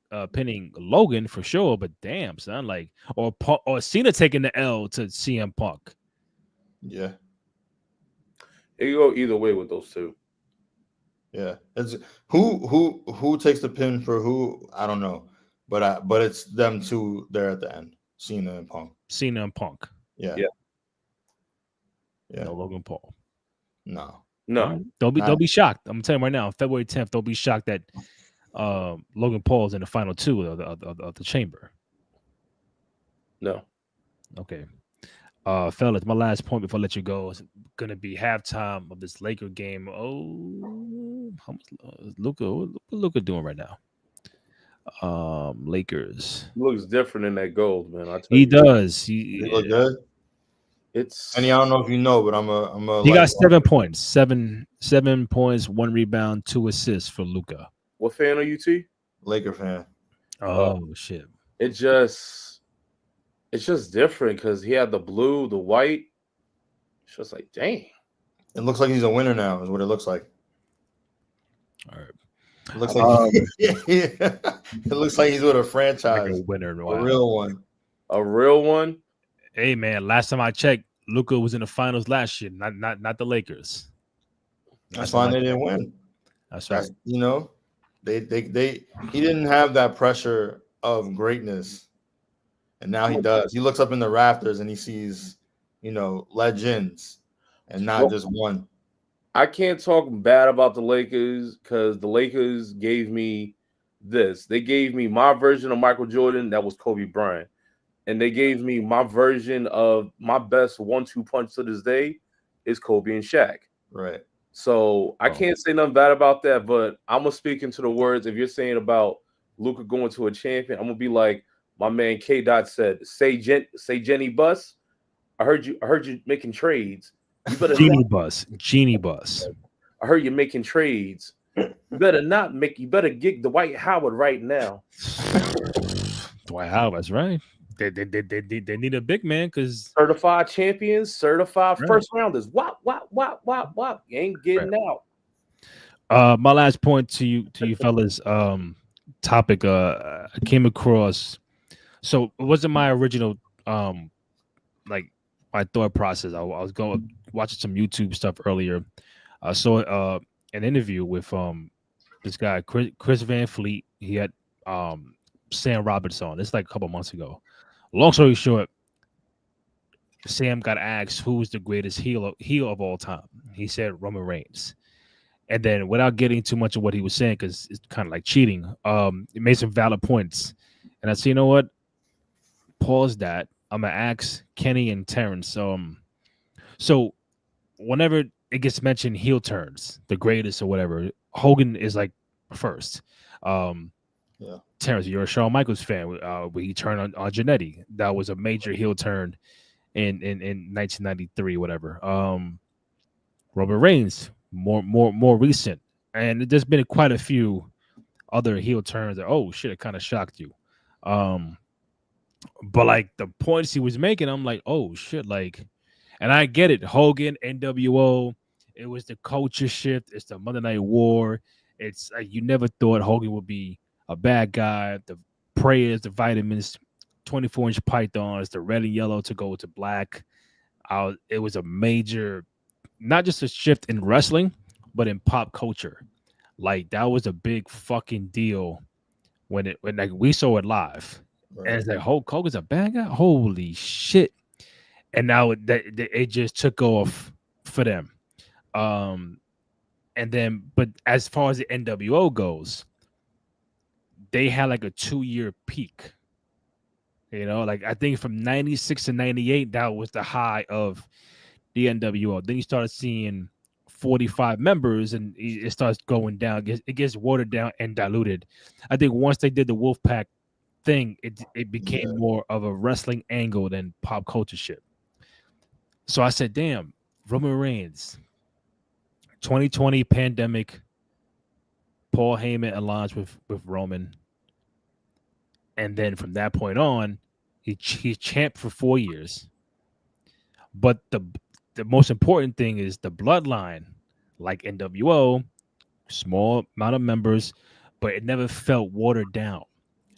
Logan for sure, but damn, son, like or Cena taking the L to CM Punk. Yeah, it can go either way with those two. Yeah, it's who takes the pin for who, I don't know, but it's them two there at the end, Cena and Punk. Yeah. No Logan Paul. No. Don't be shocked. I'm gonna tell you right now, February 10th. Don't be shocked that Logan Paul's in the final two of the chamber. No. Okay. Fellas, my last point before I let you go is gonna be halftime of this Laker game. Oh, how much Luka doing right now? Lakers. He looks different in that gold, man. He does. He look good. And I don't know if you know, but I'm a. He got 7 points, 7 points, 1 rebound, 2 assists for Luka. What fan are you, T? Laker fan. Oh shit! It's just different because he had the blue, the white. It's just like, dang. It looks like he's a winner now. Is what it looks like. All right. It looks like it looks like he's with a franchise, like a winner, a real one. A real one. Hey man, last time I checked, Luka was in the finals last year, not the Lakers. That's fine. They didn't win. That's right. You know, he didn't have that pressure of greatness, and now he does. He looks up in the rafters and he sees, you know, legends, and not just one. I can't talk bad about the Lakers because the Lakers gave me this. They gave me my version of Michael Jordan. That was Kobe Bryant. And they gave me my version of my best 1-2 punch to this day is Kobe and Shaq. Right. So I can't say nothing bad about that, but I'm going to speak into the words. If you're saying about Luka going to a champion, I'm going to be like my man K. Dot said, say Jenny Bus. I heard you making trades. You better Genie Bus. I heard you making trades. You better get Dwight Howard right now. Dwight Howard's right. They need a big man because certified champions, certified right. first rounders. Wop, wop, wop, wop, wop. You ain't getting out. My last point to you fellas, topic. I came across. So it wasn't my original, like my thought process. I was going watching some YouTube stuff earlier. I saw an interview with this guy Chris Van Fleet. He had Sam Roberts on. It's like a couple months ago. Long story short, Sam got asked who's the greatest heel of all time. He said Roman Reigns. And then without getting too much of what he was saying, because it's kind of like cheating, it made some valid points. And I said, you know what? Pause that. I'm gonna ask Kenny and Terrence. So whenever it gets mentioned heel turns, the greatest or whatever, Hogan is like first. Yeah. Terrence, you're a Shawn Michaels fan. When he turned on Jannetty, that was a major heel turn in 1993, whatever. Roman Reigns, more recent, and there's been quite a few other heel turns that oh shit, it kind of shocked you. But like the points he was making, I'm like, oh shit, like, and I get it. Hogan, NWO, it was the culture shift. It's the Monday Night War. It's you never thought Hogan would be a bad guy. The prayers, the vitamins, 24-inch pythons, the red and yellow to go to black. It was a major, not just a shift in wrestling, but in pop culture. Like that was a big fucking deal when like we saw it live. Right. And it's like Hulk Hogan's a bad guy. Holy shit! And now it just took off for them. And then, but as far as the NWO goes, they had like a 2-year peak. You know, like I think from 96 to 98, that was the high of the NWO. Then you started seeing 45 members and it starts going down. It gets watered down and diluted. I think once they did the Wolfpack thing, it became more of a wrestling angle than pop culture shit. So I said, damn, Roman Reigns, 2020 pandemic, Paul Heyman aligns with Roman. And then from that point on, he champed for 4 years. But the most important thing is the bloodline, like NWO, small amount of members, but it never felt watered down,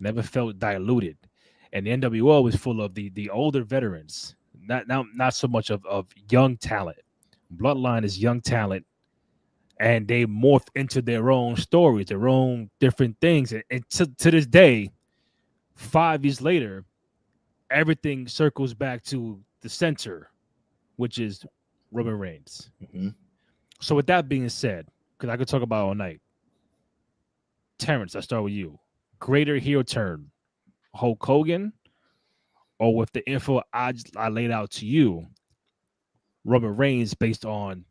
never felt diluted. And the NWO was full of the older veterans, not so much of young talent. Bloodline is young talent, and they morph into their own stories, their own different things. And to this day, 5 years later, everything circles back to the center, which is Roman Reigns. Mm-hmm. So with that being said, because I could talk about it all night, Terrence, I start with you. Greater heel turn, Hulk Hogan, or with the info I laid out to you, Roman Reigns, based on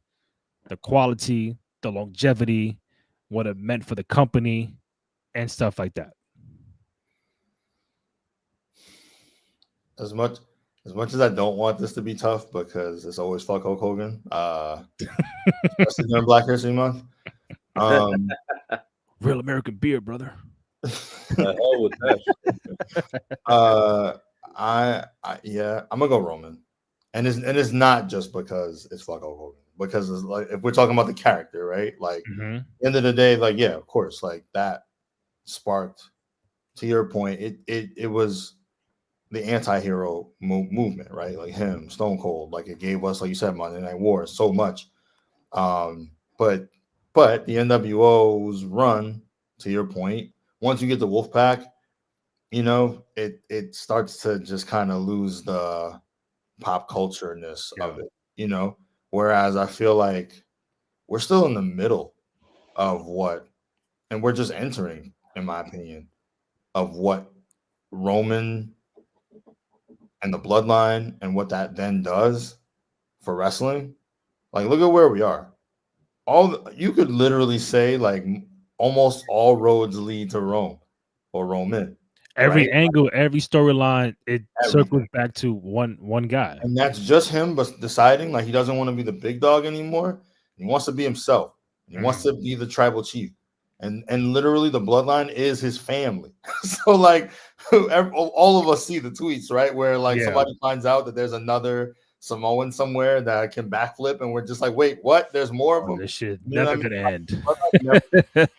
the quality, the longevity, what it meant for the company, and stuff like that. As much as I don't want this to be tough because it's always fuck Hulk Hogan, especially during Black History Month. Real American beer, brother. The hell with that. I'm gonna go Roman, and it's not just because it's fuck Hulk Hogan, because it's like if we're talking about the character, right? Like at the end of the day, like yeah, of course, like that sparked. To your point, it was the anti-hero movement, right? Like him, Stone Cold, like it gave us, like you said, Monday Night War so much. But the NWO's run, to your point, once you get the Wolfpack, you know, it starts to just kind of lose the pop culture-ness of it, you know? Whereas I feel like we're still in the middle of what, and we're just entering, in my opinion, of what Roman and the bloodline and what that then does for wrestling. Like, look at where we are. You could literally say like almost all roads lead to Rome or Roman. Every right? angle, every storyline, it circles back to one guy. And that's just him but deciding like he doesn't want to be the big dog anymore. He wants to be himself. He wants to be the tribal chief. and literally the bloodline is his family. So like all of us see the tweets, right? Where like Yeah. somebody finds out that there's another Samoan somewhere that can backflip, and we're just like, wait, what? There's more of Oh, them. this shit You know never what I mean? gonna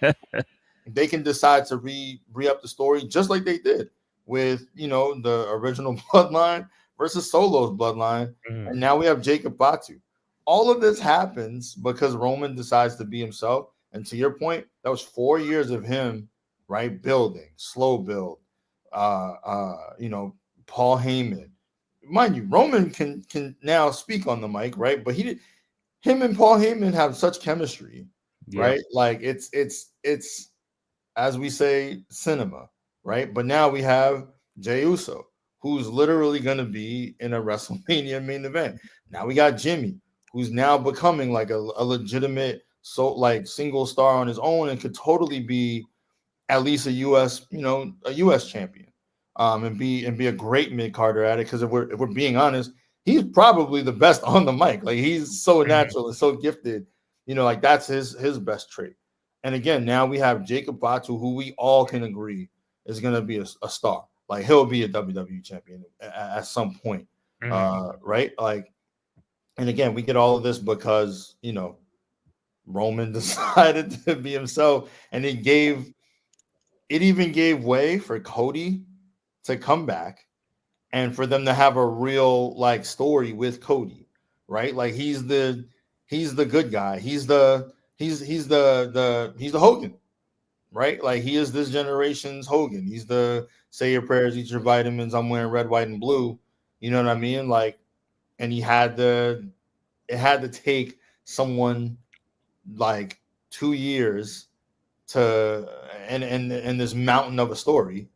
end. They can decide to re up the story just like they did with the original bloodline versus Solo's bloodline, Mhm. and now we have Jacob Batu. All of this happens because Roman decides to be himself. And to your point, that was 4 years of him, right? Building, slow build. Paul Heyman. Mind you, Roman can now speak on the mic, right? But him and Paul Heyman have such chemistry, Yep. right? Like it's as we say, cinema, right? But now we have Jey Uso, who's literally going to be in a WrestleMania main event. Now we got Jimmy, who's now becoming like a legitimate, single star on his own, and could totally be at least a US champion, and be a great mid carder at it. Because if we're being honest, he's probably the best on the mic. Like he's so Mhm. natural and so gifted. Like that's his best trait. And again, now we have Jacob Batu, who we all can agree is going to be a star. Like he'll be a WWE champion at some point, Mhm. right? Like, and again, we get all of this because Roman decided to be himself, and it even gave way for Cody to come back and for them to have a real like story with Cody, right? Like he's the good guy. He's the Hogan, right? Like he is this generation's Hogan. He's the say your prayers, eat your vitamins. I'm wearing red, white, and blue. You know what I mean? Like, and it had to take someone like 2 years to and this mountain of a story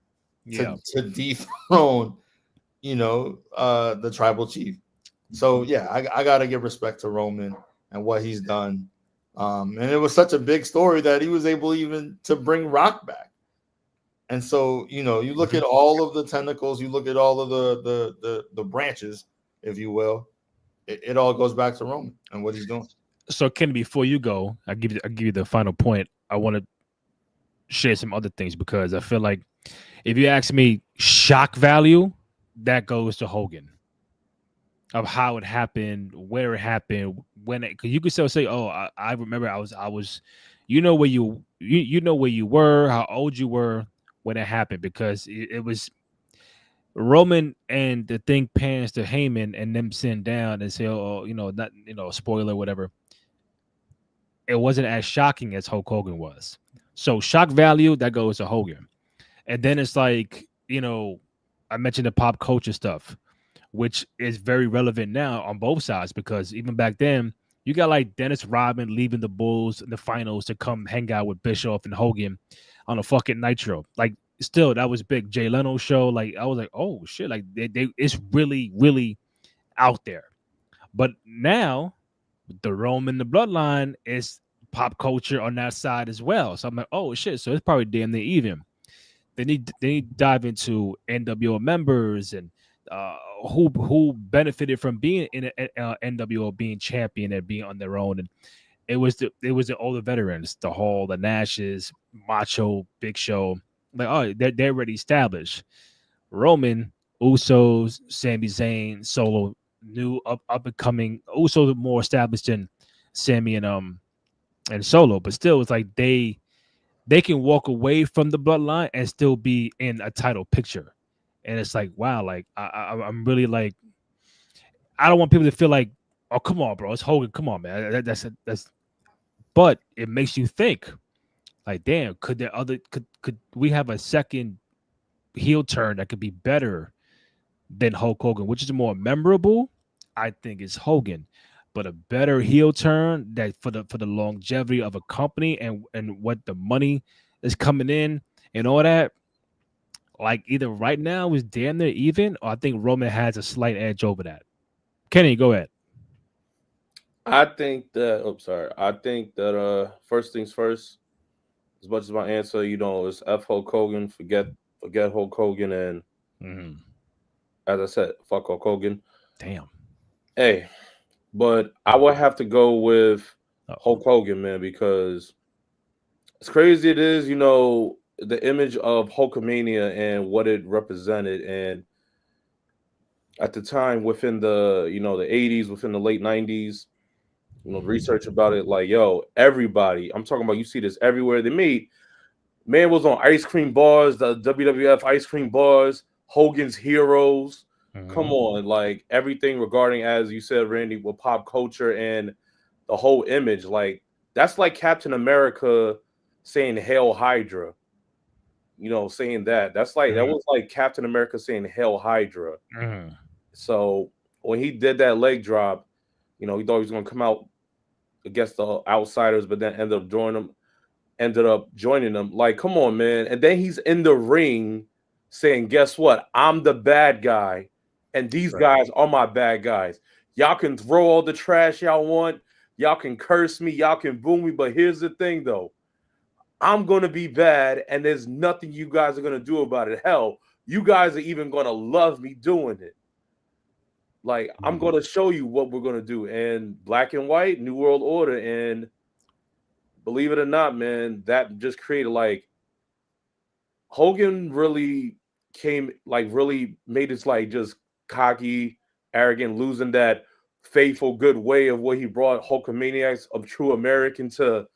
Yeah. to dethrone the tribal chief. So yeah, I gotta give respect to Roman and what he's done. And it was such a big story that he was able even to bring Rock back. And so you look Mhm. at all of the tentacles, you look at all of the branches, if you will. It all goes back to Roman and what he's doing. So, Ken, before you go, I give you the final point. I want to share some other things because I feel like if you ask me shock value, that goes to Hogan of how it happened, where it happened, when it. Because you could still say, "Oh, I remember I was," you know where you were, how old you were when it happened because it was Roman and the thing pans to Heyman and them sitting down and say, "Oh, not spoiler, whatever." It wasn't as shocking as Hulk Hogan was. So shock value that goes to Hogan, and then it's like I mentioned the pop culture stuff, which is very relevant now on both sides because even back then you got like Dennis Rodman leaving the Bulls in the finals to come hang out with Bischoff and Hogan on a fucking Nitro. Like still that was big. Jay Leno show. Like I was like, oh shit, like they it's really, really out there. But now the Roman, the bloodline is pop culture on that side as well. So I'm like, oh shit, so it's probably damn near even. They need to dive into NWO members and who benefited from being in NWO, being champion and being on their own. And it was the older veterans, the Hall, the Nashes, Macho, Big Show. Like, oh, they're already established. Roman, Usos, Sami Zayn, Solo, new up and coming. Usos more established than Sami and Solo, but still, it's like they can walk away from the bloodline and still be in a title picture. And it's like, wow, like I'm really like, I don't want people to feel like, oh, come on, bro, it's Hogan, come on, man, that's. But it makes you think, like, damn, could we have a second heel turn that could be better than Hulk Hogan, which is more memorable? I think is Hogan, but a better heel turn that for the longevity of a company and what the money is coming in and all that. Like either right now is damn near even, or I think Roman has a slight edge over that. Kenny, go ahead. I think that. Oh, sorry. I think that. First things first. As much as my answer, is F Hulk Hogan. Forget Hulk Hogan, and Mhm. as I said, fuck Hulk Hogan. Damn. Hey, but I would have to go with Oh, Hulk Hogan, man, because As crazy it is, the image of Hulkamania and what it represented, and at the time within the 80s, within the late 90s, research about it, like, yo, everybody, I'm talking about, you see this everywhere. They made man was on ice cream bars, the WWF ice cream bars, Hogan's Heroes. Come Mhm. on, like everything regarding, as you said, Randy, with pop culture and the whole image, like that's like Captain America saying Hail Hydra, saying that. That's like that Mhm. was like Captain America saying Hail Hydra. Mhm. So when he did that leg drop, he thought he was gonna come out against the outsiders, but then ended up joining them. Like, come on, man. And then he's in the ring saying, guess what? I'm the bad guy, and these Right. guys are my bad guys. Y'all can throw all the trash y'all want. Y'all can curse me. Y'all can boo me. But here's the thing, though. I'm going to be bad, and there's nothing you guys are going to do about it. Hell, you guys are even going to love me doing it. Like, I'm Mhm. going to show you what we're going to do. And Black and White, New World Order. And believe it or not, man, that just created like Hogan really really made it like just cocky, arrogant, losing that faithful good way of what he brought Hulkamaniacs of true American to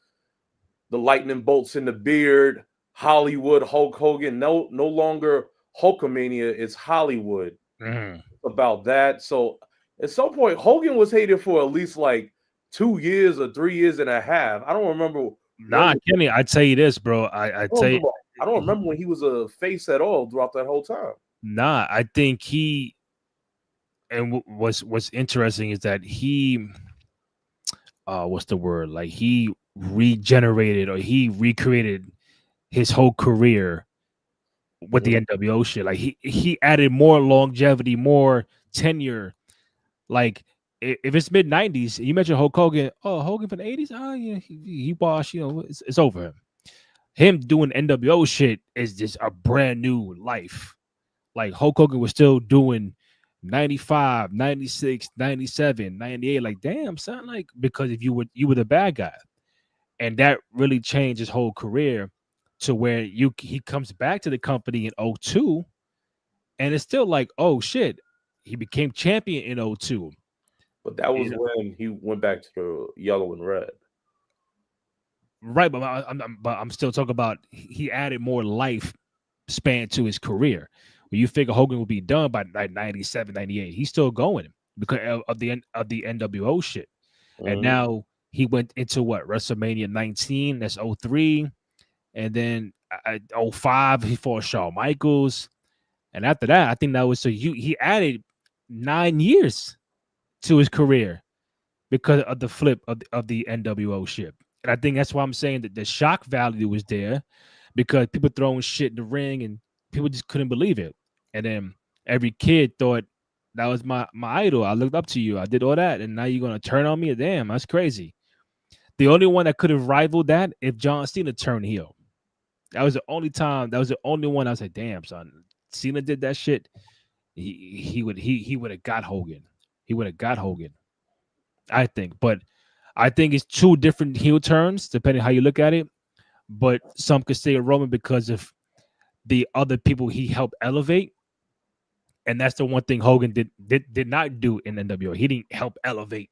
the lightning bolts in the beard, Hollywood Hulk Hogan. No longer Hulkamania, it's Hollywood Mhm. about that. So at some point, Hogan was hated for at least like 2 years or 3 years and a half. I don't remember when Nah, Kenny, I tell you this, bro. I tell you, I don't remember when he was a face at all throughout that whole time. nah. I think he and what's interesting is that he, what's the word? Like he regenerated or he recreated his whole career with the Mhm. NWO shit. Like he added more longevity, more tenure. Like if it's mid 90s, you mentioned Hulk Hogan. Oh, Hogan from the 80s. Oh yeah, he washed. It's over him. Him doing NWO shit is just a brand new life. Like Hulk Hogan was still doing 95, 96, 97, 98. Like, damn, son, like because if you were the bad guy. And that really changed his whole career to where he comes back to the company in '02, and it's still like, oh shit, he became champion in '02. But that was You know, when he went back to yellow and red. right? But I'm still talking about he added more life span to his career. When you figure Hogan will be done by like 97, 98, he's still going because of the NWO shit. And Mhm. now he went into what WrestleMania 19. That's '03, and then '05 he fought Shawn Michaels, and after that, I think that was he added 9 years to his career because of the flip of the NWO shit. And I think that's why I'm saying that the shock value was there because people throwing shit in the ring and people just couldn't believe it. And then every kid thought that was my idol. I looked up to you. I did all that, and now you're gonna turn on me? Damn, that's crazy. The only one that could have rivaled that if John Cena turned heel. That was the only time. That was the only one I was like, damn, son. Cena did that shit. He would have got Hogan. He would have got Hogan. I think, but I think it's two different heel turns depending how you look at it. But some could say Roman because of the other people he helped elevate, and that's the one thing Hogan did not do in NWO. He didn't help elevate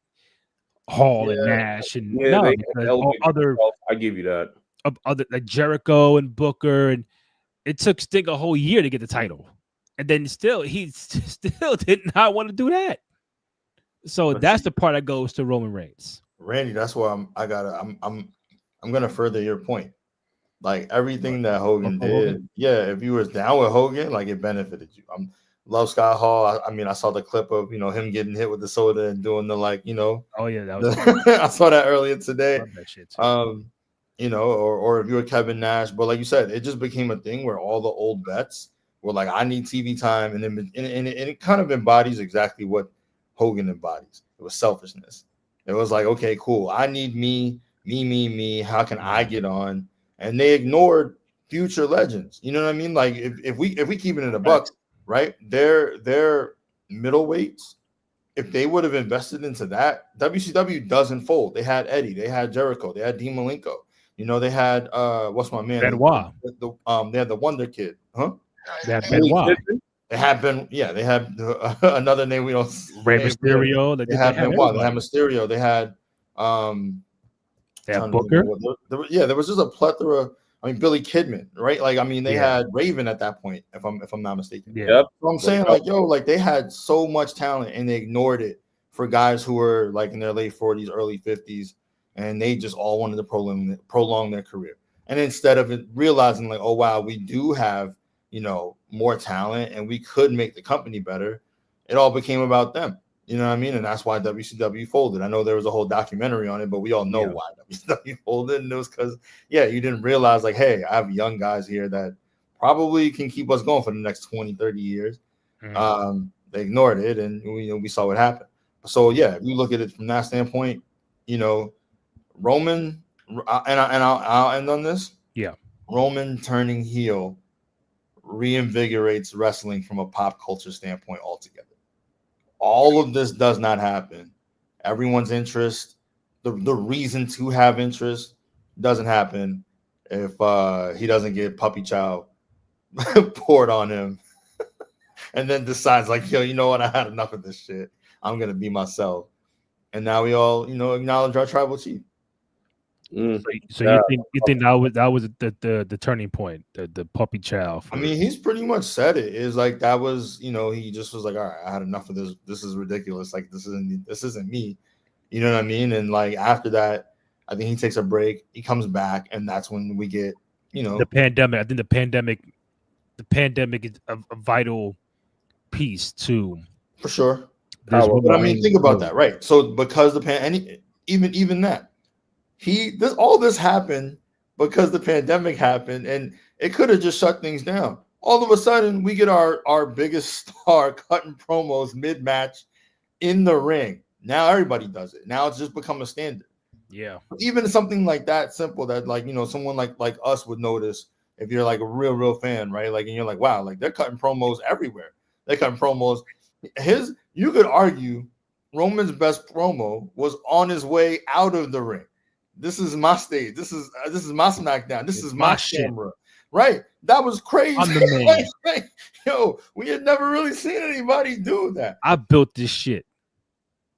Hall and Yeah, Nash and yeah, no, they because all elevated themselves. I give you that. other like Jericho and Booker, and it took Sting a whole year to get the title, and then still he still did not want to do that. So But that's see, the part that goes to Roman Reigns. Randy, that's why I'm gonna further your point. Like What? everything that Hulk Hogan Hogan? did, yeah, if you was down with Hogan, like it benefited you. I'm love Scott Hall. I mean, I saw the clip of him getting hit with the soda and doing the Oh yeah, that was fun. I saw that earlier today. Love that shit too. Um, or if you were Kevin Nash, but like you said, it just became a thing where all the old vets were like, I need TV time, and then it kind of embodies exactly what Hogan embodies. It was selfishness. It was like, okay, cool. I need me. How can I Mhm. get on? And they ignored future legends. You know what I mean? Like if we keep it in a buck, Facts. right? Their middleweights, if they would have invested into that, WCW doesn't fold. They had Eddie, they had Jericho, they had Dean Malenko. You know, they had what's my man? Benoit. They had the Wonder Kid, huh? They had Billy Benoit, Kidman? They had they had another name we don't Rey name, but Mysterio. they had They had Benoit, they had everybody. Mysterio, they had They had trying to remember Booker. there was just a plethora. I mean, Billy Kidman, right? Like, I mean, they Yeah. had Raven at that point, if I'm not mistaken. Yeah. Yep. So I'm saying, like, yo, like they had so much talent and they ignored it for guys who were like in their late 40s, early 50s, and they just all wanted to prolong their career. And instead of it realizing, like, oh wow, we do have, you know, more talent and we could make the company better, it all became about them. You know what I mean? And that's why WCW folded. I know there was a whole documentary on it, but we all know why WCW folded. And it was because, yeah, you didn't realize, like, hey, I have young guys here that probably can keep us going for the next 20, 30 years. They ignored it, and we saw what happened. So, yeah, if you look at it from that standpoint, you know, Roman, I'll end on this. Yeah. Roman turning heel reinvigorates wrestling from a pop culture standpoint altogether. All of this does not happen. Everyone's interest, the reason to have interest doesn't happen if he doesn't get puppy chow poured on him and then decides, like, yo, you know what? I had enough of this shit. I'm going to be myself. And now we all, you know, acknowledge our tribal chief. So you think that was the turning point, the puppy chow. I mean, he's pretty much said it. Is like that was, you know, he just was like, all right, I had enough of this. This is ridiculous. Like this isn't me. You know what I mean? And like after that, I think he takes a break. He comes back, and that's when we get, you know, the pandemic. I think the pandemic is a vital piece too. for sure. This But I mean, think about woman- that, right? So because even that, all this happened because the pandemic happened, and it could have just shut things down. All of a sudden, we get our biggest star cutting promos mid match in the ring. Now everybody does it. Now it's just become a standard. Yeah. Even something like that simple that, like, you know, someone like us would notice if you're like a real fan, right? Like, and you're like, wow, like they're cutting promos everywhere. They're cutting promos. You could argue Roman's best promo was on his way out of the ring. This is my stage. This is my SmackDown. This is my camera. Right? That was crazy. I'm the man. Yo, we had never really seen anybody do that. I built this shit.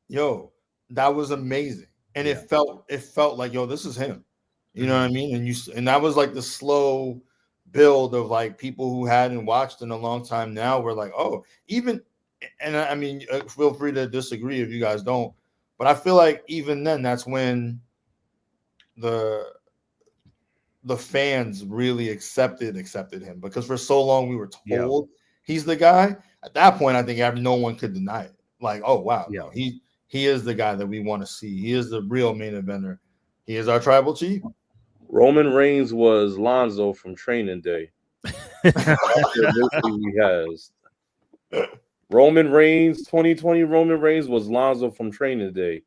Yo, that was amazing. And it felt like, yo, this is him. You know what I mean? And that was like the slow build of like people who hadn't watched in a long time now were like, oh, even, and I mean, feel free to disagree if you guys don't, but I feel like even then that's when the fans really accepted him, because for so long we were told he's the guy. At that point, I think no one could deny it. Like, oh wow, no, he is the guy that we want to see. He is the real main eventer. He is our tribal chief. Roman Reigns was Lonzo from Training Day. He has Roman Reigns 2020. Roman Reigns was Lonzo from Training Day,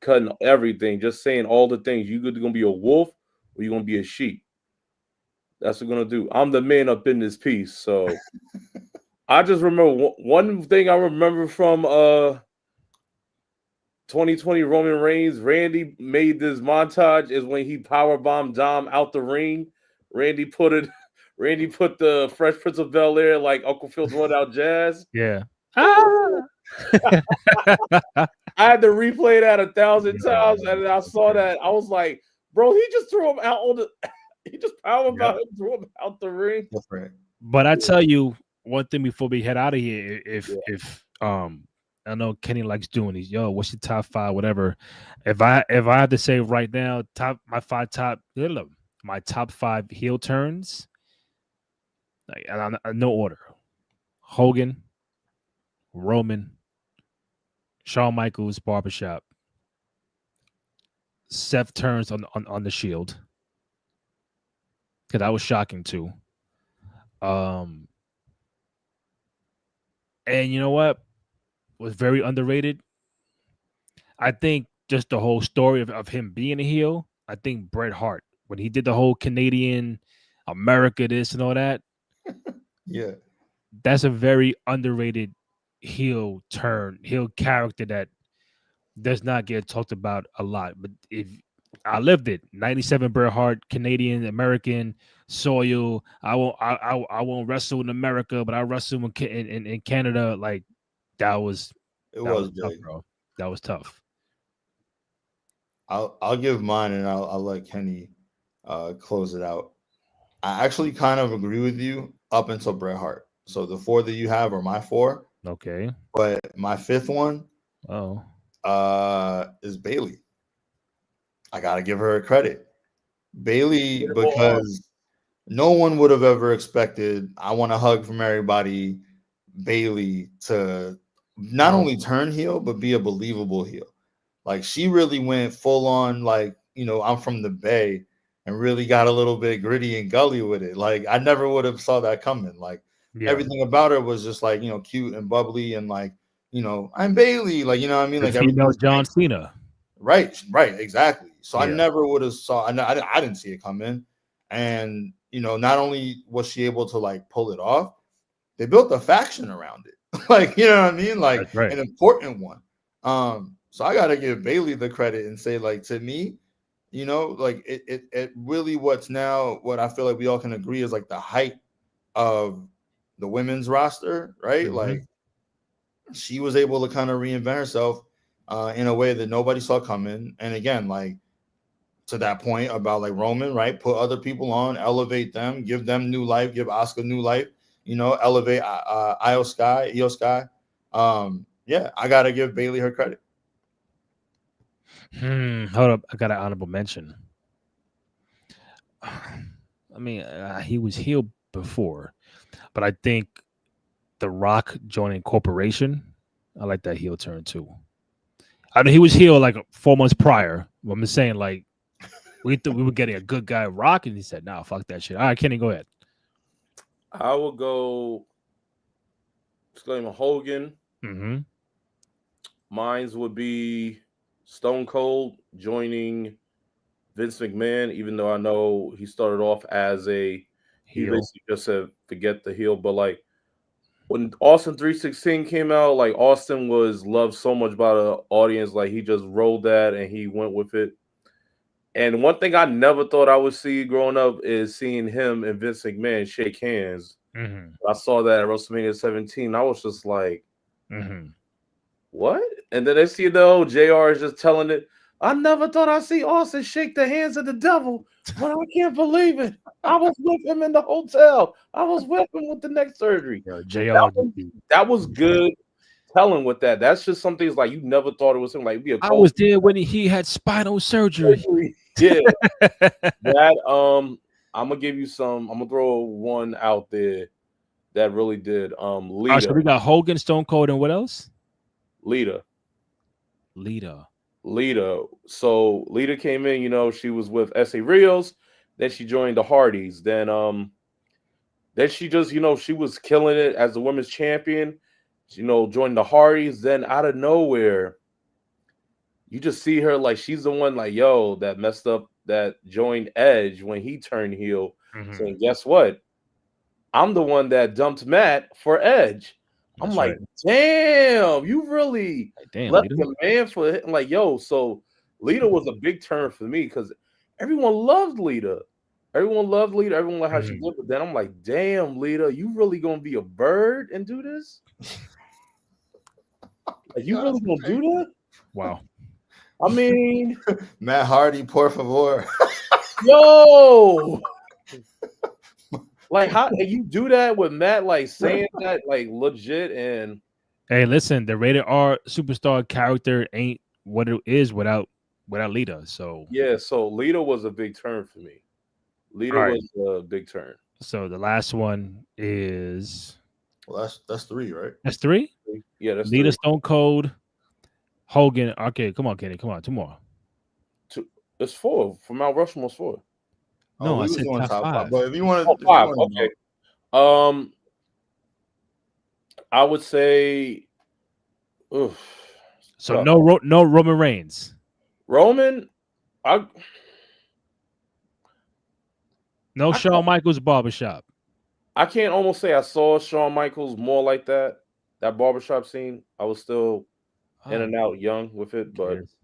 cutting everything, just saying all the things. You gonna be a wolf or you gonna be a sheep? That's what we're gonna do. I'm the man up in this piece. So I just remember one thing I remember from 2020 Roman Reigns. Randy made this montage is when he powerbombed Dom out the ring. Randy put the Fresh Prince of Bel-Air like Uncle Phil throwing out jazz. Yeah. I had to replay that 1,000 times, and I saw that. I was like, bro, he just threw him out on the he just powerbombed him, threw him out the ring. But I tell you one thing before we head out of here, if I know Kenny likes doing these. Yo, what's your top 5, whatever? If I had to say right now, my top 5 heel turns, like, no order: Hogan, Roman, Shawn Michaels, Barbershop, Seth turns on the Shield, because that was shocking too. And you know what was very underrated? I think just the whole story of him being a heel. I think Bret Hart, when he did the whole Canadian America this and all that. Yeah. That's a very underrated heel character that does not get talked about a lot. But if I lived it. 97 Bret Hart, Canadian American soil. I won't wrestle in America, but I wrestle in Canada. Like that was It that was was tough, big. bro. That was tough. I'll give mine, and I'll let Kenny close it out. I actually kind of agree with you up until Bret Hart. So the four that you have are my four, Okay. but my fifth one Oh. is Bailey. I gotta give her a credit. Bailey, because no one would have ever expected. I want a hug from everybody. Bailey to not only turn heel but be a believable heel. Like she really went full on. Like I'm from the Bay, and really got a little bit gritty and gully with it. Like I never would have saw that coming. Like Yeah. everything about her was just like cute and bubbly and like I'm Bailey. Like what I mean. The Like everything female was John great. Cena. Right, exactly. So I Yeah. never would have saw. I didn't see it coming, and not only was she able to like pull it off, they built a faction around it. Like what I mean, like That's right. an important one. So I gotta give Bailey the credit and say, like to me, like it really what I feel like we all can agree is like the height of the women's roster, right? Mm-hmm. Like she was able to kind of reinvent herself in a way that nobody saw coming. And again, like to that point about like Roman, right? Put other people on, elevate them, give them new life, give Oscar new life. Elevate Io Sky. Yeah, I gotta give Bailey her credit. Hold up. I got an honorable mention. I mean, he was heel before, but I think The Rock joining Corporation, I like that heel turn too. I mean, he was heel like 4 months prior. I'm just saying, like, we thought we were getting a good guy, Rock, and he said, "Nah, fuck that shit." All right, Kenny, go ahead. I will go. Exclaim Hogan. Mm-hmm. Mines would be Stone Cold joining Vince McMahon, even though I know he started off as he Heel. basically just said forget the heel, but like when Austin 316 came out, like Austin was loved so much by the audience, like he just rolled that and he went with it. And one thing I never thought I would see growing up is seeing him and Vince McMahon shake hands. Mm-hmm. I saw that at WrestleMania 17. I was just like, Mm-hmm. what? And then they see though JR is just telling it. I never thought I'd see Austin shake the hands of the devil, but I can't believe it. I was with him in the hotel. I was with him with the neck surgery. Yo, That Jr. was, that was good telling with that. That's just something it's like you never thought it was him. Like be a I cold was there when he had spinal surgery. surgery. Yeah. That I'm gonna give you some. I'm gonna throw one out there that really did. All right, so Lita. we got Hogan, Stone Cold, and what else? Lita. Lita. Lita. So Lita came in, she was with S.A. Rios, then she joined the Hardys. Then she just, she was killing it as the women's champion, joined the Hardys. Then out of nowhere, you just see her like she's the one like, yo, that messed up that joined Edge when he turned heel. Mm-hmm. Saying, guess what? I'm the one that dumped Matt for Edge. I'm That's like, right. damn, you really Like, damn, left Lita. your man for it. I'm like, yo, so Lita was a big turn for me because everyone loved Lita. Everyone loved Lita. Everyone loved how she Mhm. did. But then I'm like, damn, Lita, you really gonna be a bird and do this? Like, you really gonna do that? Wow. I mean, Matt Hardy, por favor. yo, like how and you do that with Matt, like saying that like legit and Hey, listen, the rated R superstar character ain't what it is without Lita. So, yeah, so Lita was a big turn for me. Lita all right. was a big turn. So the last one is Well, that's three, right? that's three. Yeah, that's Lita, three. Stone Cold, Hogan. Okay, come on, Kenny. Come on, two more. It's four. For Mount Rushmore's four. Oh, No, I we was said doing top top five. five. But if you want Oh, to, five. Okay. I would say, oof, So tough. no Roman Reigns. Roman. No I Shawn Michaels barbershop. I can't almost say I saw Shawn Michaels more like that barbershop scene. I was still in Oh, and out young with it, but yes.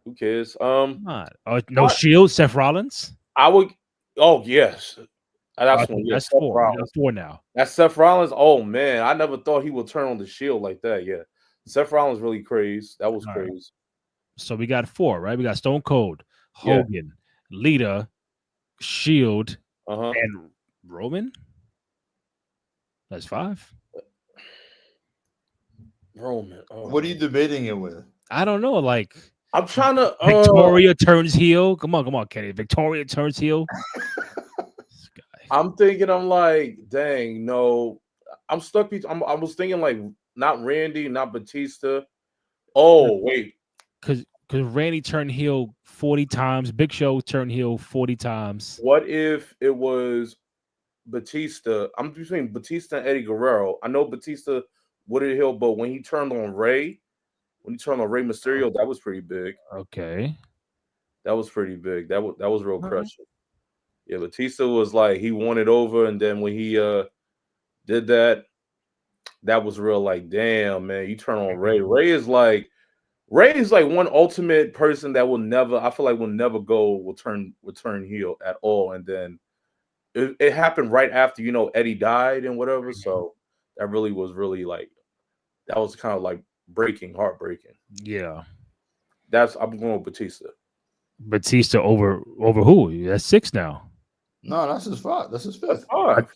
Who cares? Come on. Oh, no Shield. Seth Rollins. I would. Oh yes, that's one. Yeah, That's Seth 4. We got Rollins. 4 now. That's Seth Rollins. Oh man, I never thought he would turn on the Shield like that. Yeah, Seth Rollins really crazy. That was All right. crazy. So we got 4, right? We got Stone Cold, Yeah. Hogan, Lita, Shield, Uh-huh. and Roman. That's 5. Roman. Oh. What are you debating it with? I don't know. Like I'm trying to. Victoria turns heel. Come on, Kenny. Victoria turns heel. This guy. I'm thinking. I'm like, dang, no. I'm stuck. I was thinking like not Randy, not Batista. Oh wait, Because Randy turned heel 40 times. Big Show turned heel 40 times. what if it was Batista? I'm between Batista and Eddie Guerrero. I know Batista would have heel, but when he turned on Rey Mysterio, that was pretty big. Okay. That was pretty big. That was real right. crushing. Yeah, Batista was like he won it over, and then when he did that, that was real. Like, damn, man, you turn on Rey. Rey is like one ultimate person that will never. I feel like will turn heel at all. And then it happened right after Eddie died and whatever. So that really was like that was kind of like heartbreaking. Yeah. I'm going with Batista. Batista over who? That's 6 now. No, that's his 5. That's his 5th. That's 5.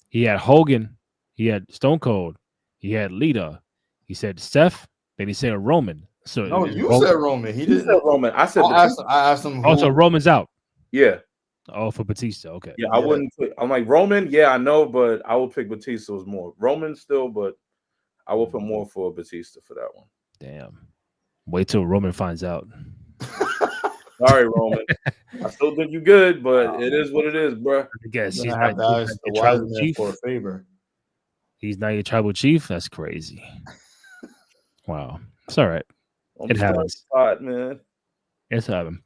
He had Hogan. He had Stone Cold. He had Lita. He said Seth. Then he said Roman. So No, you said Roman. He didn't. said Roman. I said Batista. I asked him. Also, Roman's out. Yeah. Oh, for Batista. Okay. Yeah, I wouldn't. I'm like Roman. Yeah, I know, but I would pick Batista was more Roman still, but I will put more for Batista for that one. Damn. Wait till Roman finds out. Sorry, Roman. I still think you're good, but it is what it is, bro. I guess He's he's gonna have not to ask the your wise tribal man chief. for a favor. He's not your tribal chief. That's crazy. Wow. It's all right. I'm It happens. Spot, man. It's happening.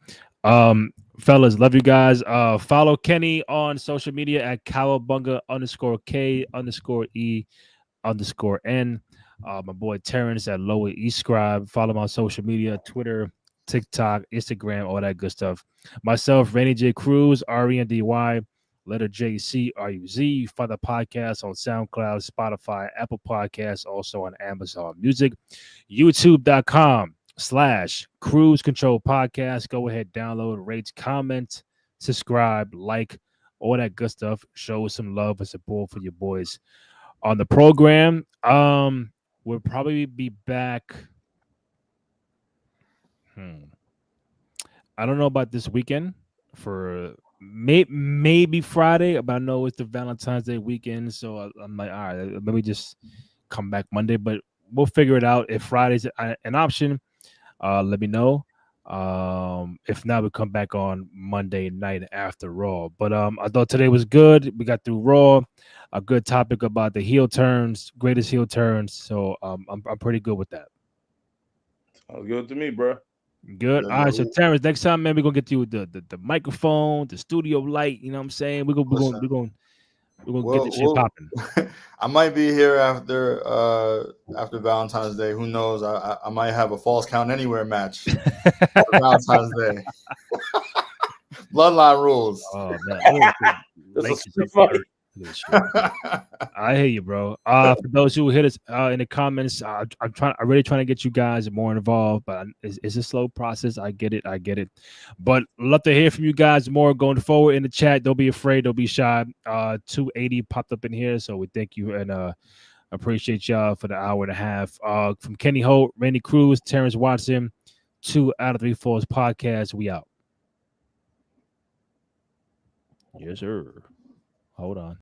Fellas, love you guys. Follow Kenny on social media at Cowabunga_K_E_N. My boy Terrence at Lower East Scribe. Follow him on social media, Twitter, TikTok, Instagram, all that good stuff. Myself, Randy J. Cruz, RENDY, letter JCRUZ. Find the podcast on SoundCloud, Spotify, Apple Podcasts, also on Amazon Music, YouTube.com/Cruise Control Podcast. Go ahead, download, rate, comment, subscribe, like, all that good stuff. Show some love and support for your boys on the program. We'll probably be back. I don't know about this weekend for maybe Friday, but I know it's the Valentine's Day weekend, so I'm like, all right, maybe just come back Monday, but we'll figure it out. If Friday's an option, let me know. If not, we'll come back on Monday night after Raw. But I thought today was good. We got through Raw, a good topic about the heel turns, greatest heel turns. So I'm pretty good with that. Sounds good to me, bro. Good. All right, so Terrence, next time, man, we're gonna get you the microphone, the studio light. You know what I'm saying? We're gonna get this shit popping. I might be here after Valentine's Day. Who knows? I might have a Falls Count Anywhere match for Valentine's Day. Bloodline rules. Oh man, I hear you, bro. For those who hit us in the comments, I'm really trying to get you guys more involved, but it's a slow process. I get it, but love to hear from you guys more going forward in the chat. Don't be afraid, don't be shy. 280 popped up in here, so we thank you and appreciate y'all for the hour and a half. From Kenny Holt, Randy Cruz, Terrence Watson, 2 out of 3 Falls podcast. We out. Yes, sir. Hold on.